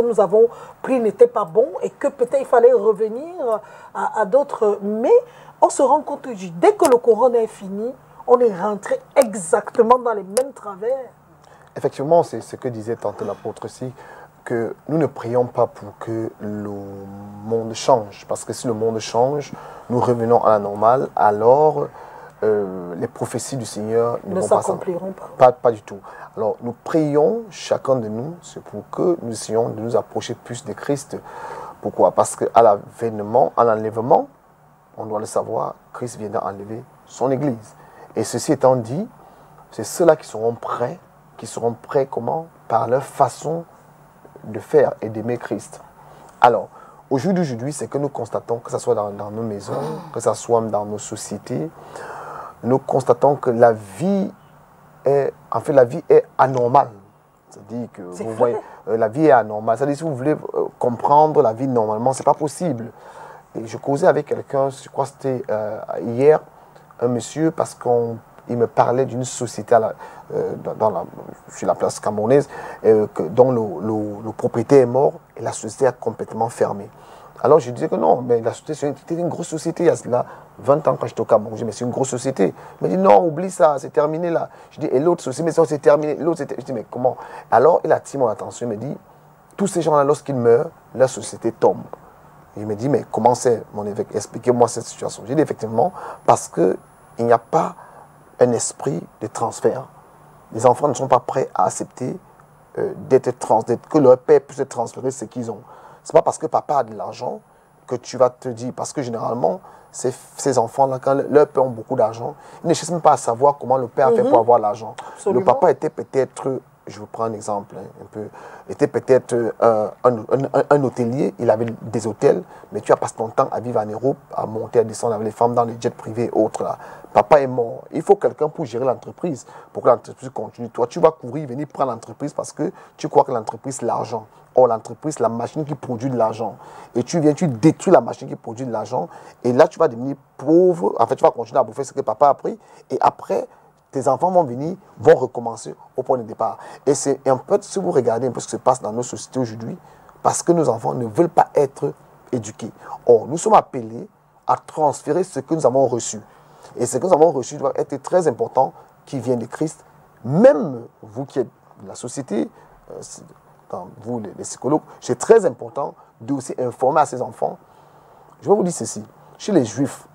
nous avons pris n'était pas bon et que peut-être il fallait revenir à d'autres. Mais on se rend compte que dès que le corona est fini, on est rentré exactement dans les mêmes travers. Effectivement, c'est ce que disait tantôt l'apôtre aussi, que nous ne prions pas pour que le monde change. Parce que si le monde change, nous revenons à la normale, alors les prophéties du Seigneur ne s'accompliront pas du tout. Alors nous prions, chacun de nous, c'est pour que nous essayons de nous approcher plus de Christ. Pourquoi? Parce qu'à l'avènement, à l'enlèvement, on doit le savoir, Christ viendra enlever son Église. Et ceci étant dit, c'est ceux-là qui seront prêts comment? Par leur façon de faire et d'aimer Christ. Alors, au jour d'aujourd'hui, c'est que nous constatons, que ce soit dans nos maisons, que ce soit dans nos sociétés, nous constatons que la vie est anormale. C'est-à-dire que vous voyez, la vie est anormale. C'est-à-dire si vous voulez comprendre la vie normalement, ce n'est pas possible. Et je causais avec quelqu'un, je crois que c'était hier, un monsieur, parce qu'il me parlait d'une société sur la place camerounaise, dont le propriétaire est mort et la société a complètement fermé. Alors je disais que non, mais la société, c'était une grosse société il y a cela 20 ans quand j'étais au Cameroun. Je dis, mais c'est une grosse société. Il me dit, non, oublie ça, c'est terminé là. Je dis, et l'autre société, mais ça c'est terminé. Je dis, mais comment? Alors il attire mon attention, il me dit, tous ces gens-là, lorsqu'ils meurent, la société tombe. Et il me dit, mais comment c'est, mon évêque? Expliquez-moi cette situation. J'ai dit, effectivement, parce qu'il n'y a pas un esprit de transfert. Les enfants ne sont pas prêts à accepter que leur père puisse transférer ce qu'ils ont. Ce n'est pas parce que papa a de l'argent que tu vas te dire, parce que généralement, ces enfants-là, quand leurs pères ont beaucoup d'argent, ils ne cherchent même pas à savoir comment le père a fait pour avoir l'argent. Le papa était peut-être, je vous prends un exemple, un peu, était peut-être un hôtelier, il avait des hôtels, mais tu as passé ton temps à vivre en Europe, à monter, à descendre avec les femmes dans les jets privés et autres. Là. Papa est mort. Il faut quelqu'un pour gérer l'entreprise, pour que l'entreprise continue. Toi, tu vas courir, venir prendre l'entreprise parce que tu crois que l'entreprise, c'est l'argent. Or, l'entreprise, la machine qui produit de l'argent. Et tu viens, tu détruis la machine qui produit de l'argent. Et là, tu vas devenir pauvre. En fait, tu vas continuer à bouffer ce que papa a pris. Et après, tes enfants vont venir, vont recommencer au point de départ. Et c'est un peu, si vous regardez un peu ce qui se passe dans nos sociétés aujourd'hui, parce que nos enfants ne veulent pas être éduqués. Or, nous sommes appelés à transférer ce que nous avons reçu. Et ce que nous avons reçu doit être très important, qui vient de Christ. Même vous qui êtes de la société, vous les psychologues, c'est très important de aussi informer à ces enfants. Je vais vous dire ceci. Chez les Juifs,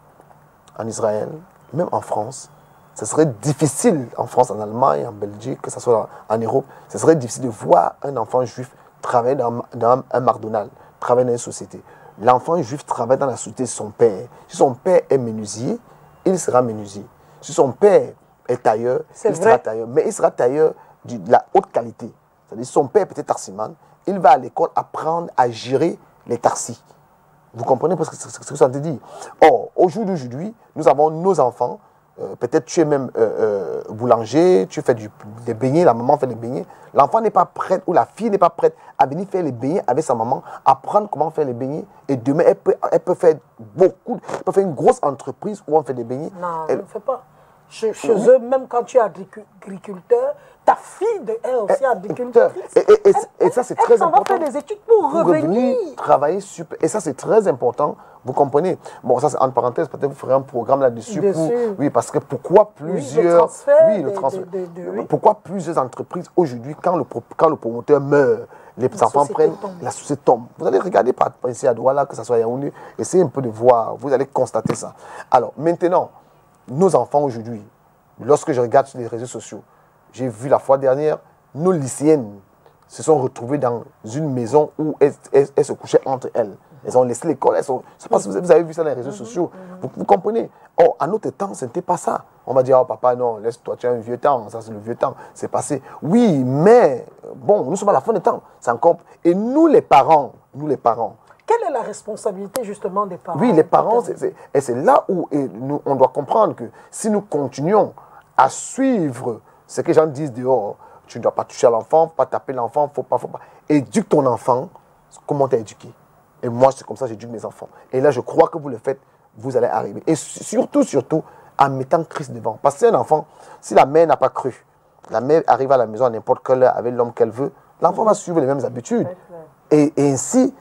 en Israël, même en France, ce serait difficile, en France, en Allemagne, en Belgique, que ce soit en Europe, ce serait difficile de voir un enfant juif travailler dans un McDonald's, travailler dans une société. L'enfant juif travaille dans la société de son père. Si son père est menuisier, il sera menuisier. Si son père est tailleur, il sera tailleur. Mais il sera tailleur de la haute qualité. C'est-à-dire son père peut être taximan, il va à l'école apprendre à gérer les taxis. Vous comprenez ce que ça veut dire? Or, au jour d'aujourd'hui, nous avons nos enfants, peut-être tu es même boulanger, tu fais des beignets, la maman fait des beignets. L'enfant n'est pas prêt, ou la fille n'est pas prête à venir faire les beignets avec sa maman, apprendre comment faire les beignets. Et demain, elle peut faire une grosse entreprise où on fait des beignets. Non, elle ne fait pas. Chez eux, même quand tu es agriculteur, ta fille est aussi agricultrice. Et ça, c'est très important. Elle va faire des études pour revenir. Travailler super. Et ça, c'est très important. Vous comprenez? Bon, ça, c'est en parenthèse. Peut-être vous ferez un programme là-dessus. Oui, parce que pourquoi plusieurs... le transfert. Pourquoi plusieurs entreprises, aujourd'hui, quand le promoteur meurt, les enfants prennent, la société tombe. Vous allez regarder par ici à Douala, que ce soit à Yaoundé, essayez un peu de voir. Vous allez constater ça. Alors, maintenant, nos enfants aujourd'hui, lorsque je regarde sur les réseaux sociaux, j'ai vu la fois dernière, nos lycéennes se sont retrouvées dans une maison où elles se couchaient entre elles. Elles ont laissé l'école. Je ne sais pas si vous avez vu ça dans les réseaux sociaux. Vous comprenez? Or, à notre temps, ce n'était pas ça. On va dire, oh papa, non, laisse-toi, tu as un vieux temps. Ça, c'est le vieux temps. C'est passé. Oui, mais bon, nous sommes à la fin du temps. C'est encore... Et nous, les parents, quelle est la responsabilité justement des parents? Oui, les parents, et c'est là où on doit comprendre que si nous continuons à suivre ce que les gens disent dehors, tu ne dois pas toucher à l'enfant, pas taper l'enfant, faut pas. Éduque ton enfant, comment tu as éduqué. Et moi, c'est comme ça que j'éduque mes enfants. Et là, je crois que vous le faites, vous allez arriver. Et surtout, en mettant Christ devant. Parce que un enfant, si la mère n'a pas cru, la mère arrive à la maison à n'importe quelle heure avec l'homme qu'elle veut, l'enfant va suivre les mêmes habitudes. Et ainsi,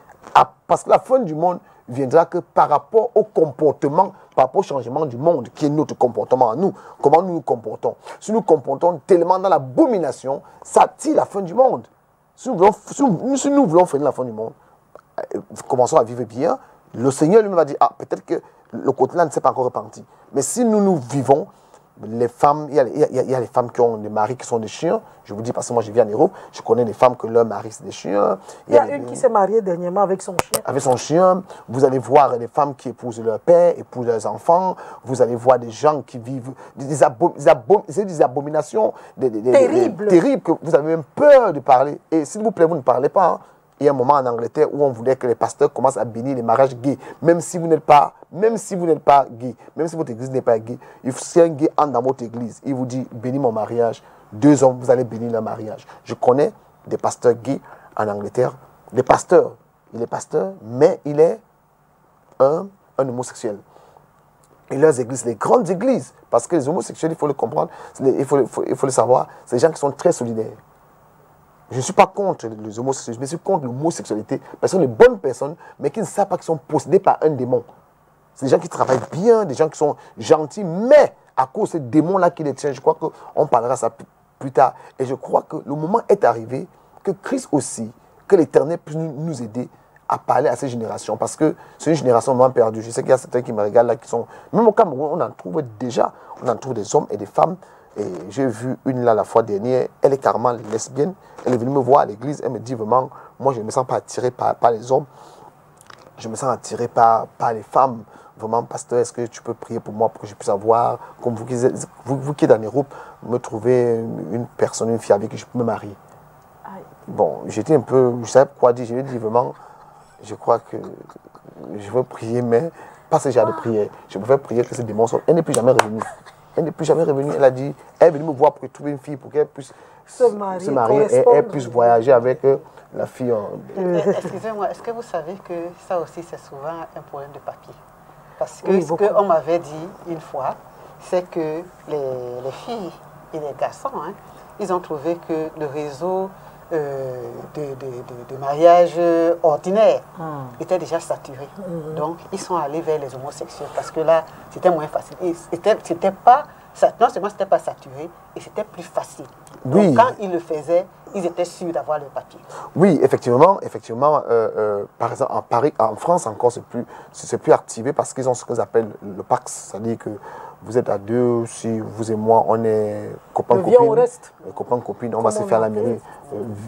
parce que la fin du monde viendra que par rapport au comportement, par rapport au changement du monde, qui est notre comportement à nous, comment nous nous comportons. Si nous nous comportons tellement dans l'abomination, ça tire la fin du monde. Si nous voulons freiner la fin du monde, commençons à vivre bien, le Seigneur lui-même va dire, ah, peut-être que le côté-là ne s'est pas encore repenti. Mais si nous vivons, les femmes, il y a les femmes qui ont des maris qui sont des chiens. Je vous dis parce que moi je vis en Europe, je connais des femmes que leur mari c'est des chiens. Il y a une qui s'est mariée dernièrement avec son chien. Avec son chien. Vous allez voir des femmes qui épousent leur père, épousent leurs enfants. Vous allez voir des gens qui vivent des abominations terribles que vous avez même peur de parler. Et s'il vous plaît, vous ne parlez pas. Hein. Il y a un moment en Angleterre où on voulait que les pasteurs commencent à bénir les mariages gays, même si vous n'êtes pas gay, même si votre église n'est pas gay. Si un gay entre dans votre église, il vous dit bénis mon mariage, 2 hommes, vous allez bénir leur mariage. Je connais des pasteurs gays en Angleterre, des pasteurs. Il est pasteur, mais il est un homosexuel. Et leurs églises, les grandes églises, parce que les homosexuels, il faut le comprendre, il faut le savoir, c'est des gens qui sont très solidaires. Je ne suis pas contre les homosexuels, je suis contre l'homosexualité. Parce que ce sont des bonnes personnes, mais qui ne savent pas qu'ils sont possédés par un démon. C'est des gens qui travaillent bien, des gens qui sont gentils, mais à cause de ces démons-là qui les tiennent, je crois qu'on parlera ça plus tard. Et je crois que le moment est arrivé que Christ aussi, que l'Éternel puisse nous aider à parler à ces générations. Parce que c'est une génération vraiment perdue. Je sais qu'il y a certains qui me regardent là, qui sont... Même au Cameroun, on en trouve déjà. On en trouve des hommes et des femmes. Et j'ai vu une là la fois dernière, elle est carrément lesbienne. Elle est venue me voir à l'église, elle me dit vraiment, moi je ne me sens pas attirée par les hommes. je me sens attiré par les femmes. Vraiment, pasteur, est-ce que tu peux prier pour moi pour que je puisse avoir, comme vous qui êtes dans l'Europe, me trouver une personne, une fille avec qui je peux me marier. Bon, j'étais un peu, je ne savais pas quoi dire. Je lui ai dit vraiment, je crois que je veux prier, mais pas ce genre de prière. Je préfère prier que ce démon sorte. Elle n'est plus jamais revenue. Elle n'est plus jamais revenue. Elle a dit, elle est venue me voir pour trouver une fille, pour qu'elle puisse se marier et elle puisse voyager avec la fille. Excusez-moi, est-ce que vous savez que ça aussi, c'est souvent un problème de papier? Parce que ce qu'on m'avait dit une fois, c'est que les filles et les garçons, hein, ils ont trouvé que le réseau de mariage ordinaire était déjà saturé. Donc, ils sont allés vers les homosexuels parce que là, c'était moins facile. C'était pas, non seulement c'était pas saturé, et c'était plus facile. Oui. Donc, quand ils le faisaient, ils étaient sûrs d'avoir le papier. Oui, effectivement, par exemple, en France encore, c'est plus activé parce qu'ils ont ce qu'ils appellent le Pax, c'est-à-dire que vous êtes à deux, si vous et moi, on est copains-copines, on va se faire la mairie,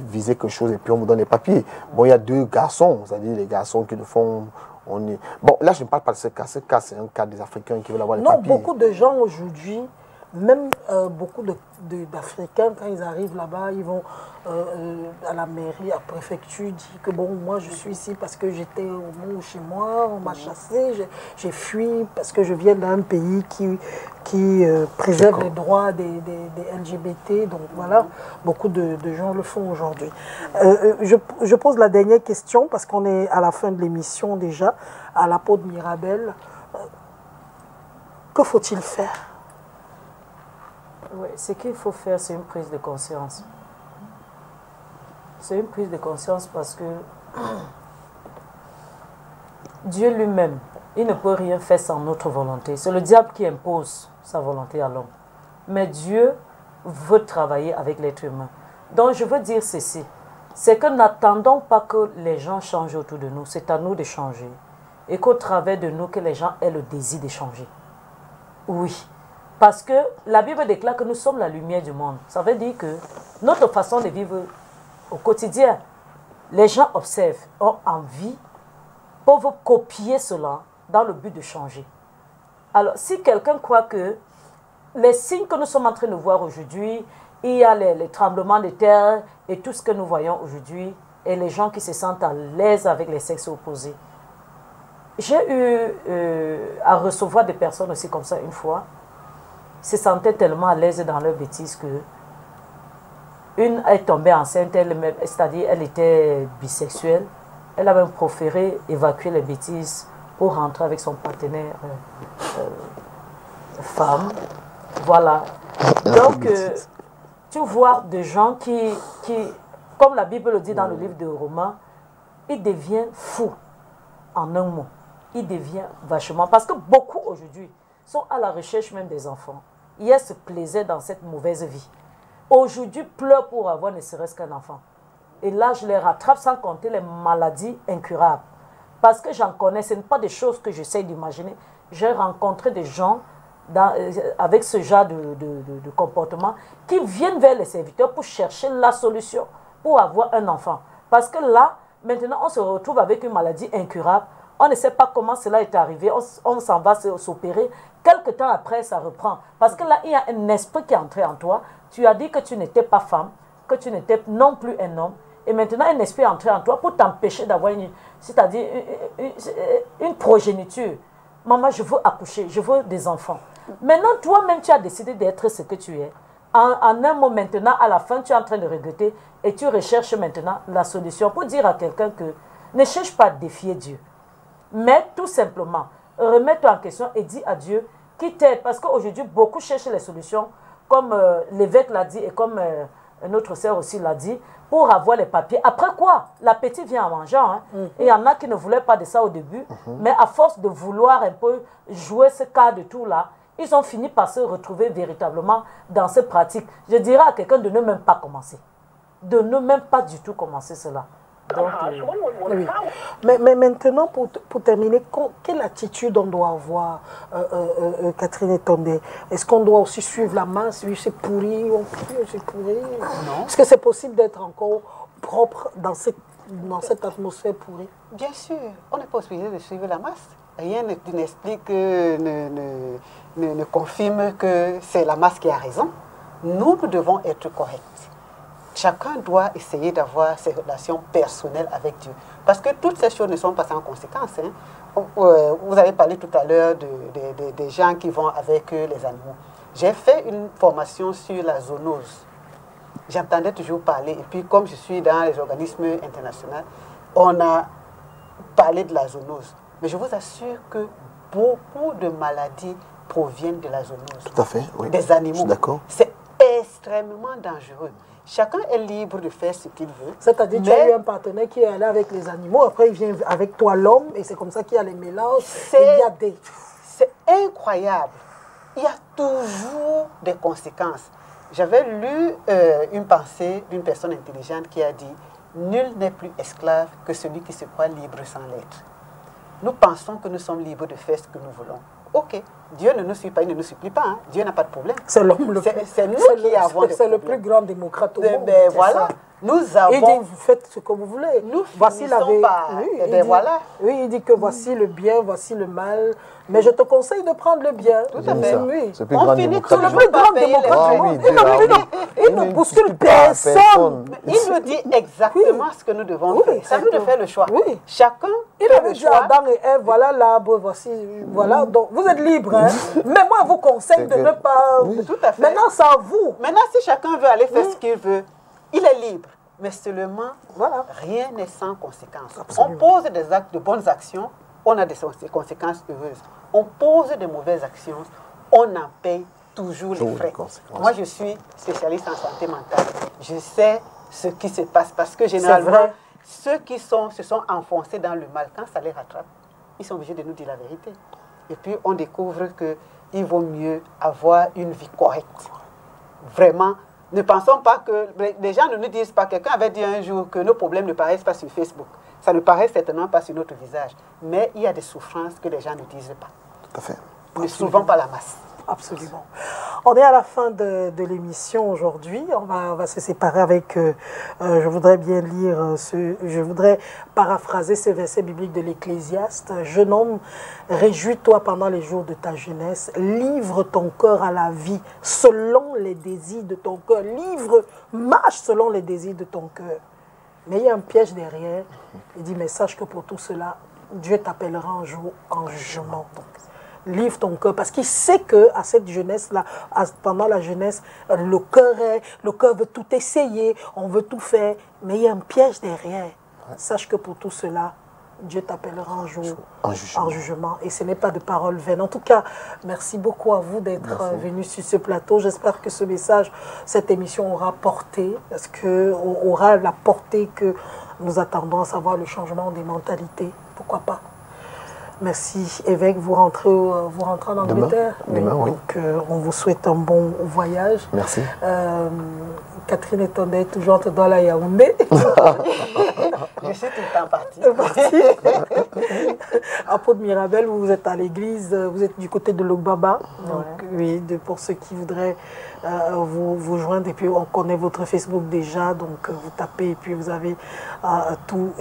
viser quelque chose et puis on vous donne les papiers. Bon, il y a deux garçons, c'est-à-dire les garçons qui le font. Bon, là, je ne parle pas de ce cas. Ce cas, c'est un cas des Africains qui veulent avoir les papiers. Non, beaucoup de gens aujourd'hui, même beaucoup d'Africains, quand ils arrivent là-bas, ils vont à la mairie, à la préfecture, dire que bon, moi je suis ici parce que j'étais chez moi, on m'a chassé, j'ai fui parce que je viens d'un pays qui préserve les droits des LGBT. Donc voilà, beaucoup de gens le font aujourd'hui. Je pose la dernière question parce qu'on est à la fin de l'émission déjà, à la peau de Mirabel. Que faut-il faire? Oui, ce qu'il faut faire, c'est une prise de conscience. C'est une prise de conscience parce que Dieu lui-même, il ne peut rien faire sans notre volonté. C'est le diable qui impose sa volonté à l'homme. Mais Dieu veut travailler avec l'être humain. Donc je veux dire ceci, c'est que n'attendons pas que les gens changent autour de nous, c'est à nous de changer. Et qu'au travers de nous, que les gens aient le désir de changer. Oui. Parce que la Bible déclare que nous sommes la lumière du monde. Ça veut dire que notre façon de vivre au quotidien, les gens observent, ont envie, peuvent copier cela dans le but de changer. Alors, si quelqu'un croit que les signes que nous sommes en train de voir aujourd'hui, il y a les tremblements de terre et tout ce que nous voyons aujourd'hui, et les gens qui se sentent à l'aise avec les sexes opposés. J'ai eu à recevoir des personnes aussi comme ça une fois, se sentaient tellement à l'aise dans leur bêtise que une est tombée enceinte, c'est-à-dire elle était bisexuelle, elle a même préféré évacuer les bêtises pour rentrer avec son partenaire femme. Voilà. Donc, tu vois des gens qui, comme la Bible le dit dans le livre de Romains, ils deviennent fous en un mot. Ils deviennent vachement... Parce que beaucoup aujourd'hui sont à la recherche même des enfants. Hier se plaisaient dans cette mauvaise vie. Aujourd'hui pleurent pour avoir ne serait-ce qu'un enfant. Et là, je les rattrape sans compter les maladies incurables. Parce que j'en connais, ce n'est pas des choses que j'essaie d'imaginer. J'ai rencontré des gens avec ce genre de comportement qui viennent vers les serviteurs pour chercher la solution pour avoir un enfant. Parce que là, maintenant, on se retrouve avec une maladie incurable. On ne sait pas comment cela est arrivé. On s'en va s'opérer. Quelque temps après, ça reprend. Parce que là, il y a un esprit qui est entré en toi. Tu as dit que tu n'étais pas femme, que tu n'étais non plus un homme. Et maintenant, un esprit est entré en toi pour t'empêcher d'avoir c'est-à-dire une progéniture. Maman, je veux accoucher, je veux des enfants. Maintenant, toi-même, tu as décidé d'être ce que tu es. En un mot, maintenant, à la fin, tu es en train de regretter et tu recherches maintenant la solution pour dire à quelqu'un que ne cherche pas à défier Dieu. Mais tout simplement, remets-toi en question et dis à Dieu qui t'aide. Parce qu'aujourd'hui, beaucoup cherchent les solutions, comme l'évêque l'a dit et comme notre sœur aussi l'a dit, pour avoir les papiers. Après quoi? L'appétit vient en mangeant. Hein. Et il y en a qui ne voulaient pas de ça au début, mais à force de vouloir un peu jouer ce cas de tout là, ils ont fini par se retrouver véritablement dans ces pratiques. Je dirais à quelqu'un de ne même pas commencer. De ne même pas du tout commencer cela. Donc, oui. Mais maintenant, pour terminer, quelle attitude on doit avoir, Catherine Tondé? Est-ce qu'on doit aussi suivre la masse? Oui, c'est pourri, c'est pourri. Est-ce que c'est possible d'être encore propre dans cette dans cette atmosphère pourrie? Bien sûr, on n'est pas obligé de suivre la masse. Rien n'explique, ne confirme que c'est la masse qui a raison. Nous devons être corrects. Chacun doit essayer d'avoir ses relations personnelles avec Dieu. Parce que toutes ces choses ne sont pas sans conséquences. Hein. Vous avez parlé tout à l'heure des gens qui vont avec les animaux. J'ai fait une formation sur la zoonose. J'entendais toujours parler. Et puis, comme je suis dans les organismes internationaux, on a parlé de la zoonose. Mais je vous assure que beaucoup de maladies proviennent de la zoonose. Tout à fait, oui. Des animaux. D'accord. C'est extrêmement dangereux. Chacun est libre de faire ce qu'il veut. C'est-à-dire que tu as eu un partenaire qui est allé avec les animaux, après il vient avec toi l'homme, et c'est comme ça qu'il y a les mélanges. Il y a des... C'est incroyable. Il y a toujours des conséquences. J'avais lu une pensée d'une personne intelligente qui a dit « Nul n'est plus esclave que celui qui se croit libre sans l'être ». Nous pensons que nous sommes libres de faire ce que nous voulons. Ok, Dieu ne nous suit pas, il ne nous supplie pas. Hein. Dieu n'a pas de problème. C'est l'homme le C'est nous qui avons des C'est le problèmes. plus grand démocrate au monde. Ben voilà, nous avons... Il dit, vous faites ce que vous voulez. Nous voici la finissons par... oui, Eh ben voilà. Oui, il dit que voici le bien, voici le mal. Mais je te conseille de prendre le bien. Tout à fait. Oui. C'est le plus grand C'est démocrate le du plus monde. grand démocrate du monde. Il ne bouscule personne. Il nous dit exactement ce que nous devons faire. C'est à nous de faire le choix. Oui. Chacun Il fait avait le dit choix. à Adam et Ève, voilà l'arbre, voici, voilà. Donc, vous êtes libres, hein. Mais moi, je vous conseille de ne pas... Tout à fait. Maintenant, c'est à vous. Maintenant, si chacun veut aller faire ce qu'il veut, il est libre. Mais seulement, Voilà. rien n'est sans conséquence. Absolument. On pose des actes de bonnes actions, on a des conséquences heureuses. On pose de mauvaises actions, on en paye toujours les frais. Moi, je suis spécialiste en santé mentale. Je sais ce qui se passe parce que généralement, vrai. ceux qui se sont enfoncés dans le mal, quand ça les rattrape, ils sont obligés de nous dire la vérité. Et puis, on découvre qu'il vaut mieux avoir une vie correcte. Vraiment, ne pensons pas que... Les gens ne nous disent pas... Quelqu'un avait dit un jour que nos problèmes ne paraissent pas sur Facebook. Ça ne paraît certainement pas sur notre visage. Mais il y a des souffrances que les gens ne disent pas. Tout à fait. Ne suivons pas la masse. Absolument. On est à la fin de l'émission aujourd'hui. On va se séparer avec... je voudrais bien lire je voudrais paraphraser ce verset biblique de l'Ecclésiaste. « Jeune homme, réjouis-toi pendant les jours de ta jeunesse. Livre ton cœur à la vie selon les désirs de ton cœur. Marche selon les désirs de ton cœur. » Mais il y a un piège derrière. Il dit, mais sache que pour tout cela, Dieu t'appellera un jour en jugement. Donc, livre ton cœur, parce qu'il sait qu'à cette jeunesse-là, pendant la jeunesse, le cœur veut tout essayer, on veut tout faire, mais il y a un piège derrière. Ouais. Sache que pour tout cela, Dieu t'appellera un jour en jugement. Et ce n'est pas de paroles vaines. En tout cas, merci beaucoup à vous d'être venus sur ce plateau. J'espère que ce message, cette émission aura porté, parce aura la portée que nous attendons, à savoir le changement des mentalités. Pourquoi pas? Merci, évêque. Vous rentrez en Angleterre. Demain, oui. Donc, on vous souhaite un bon voyage. Merci. Catherine Etondet, toujours entre dans la Yaoundé. Je suis tout le temps partie. Apôtre Mirabel, vous êtes à l'église, vous êtes du côté de Logbaba. Donc, oui, pour ceux qui voudraient vous joindre. Et puis, on connaît votre Facebook déjà. Donc, vous tapez et puis vous avez toutes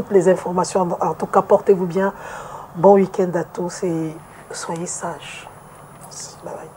les informations. En tout cas, portez-vous bien. Bon week-end à tous et soyez sages. Merci. Bye bye.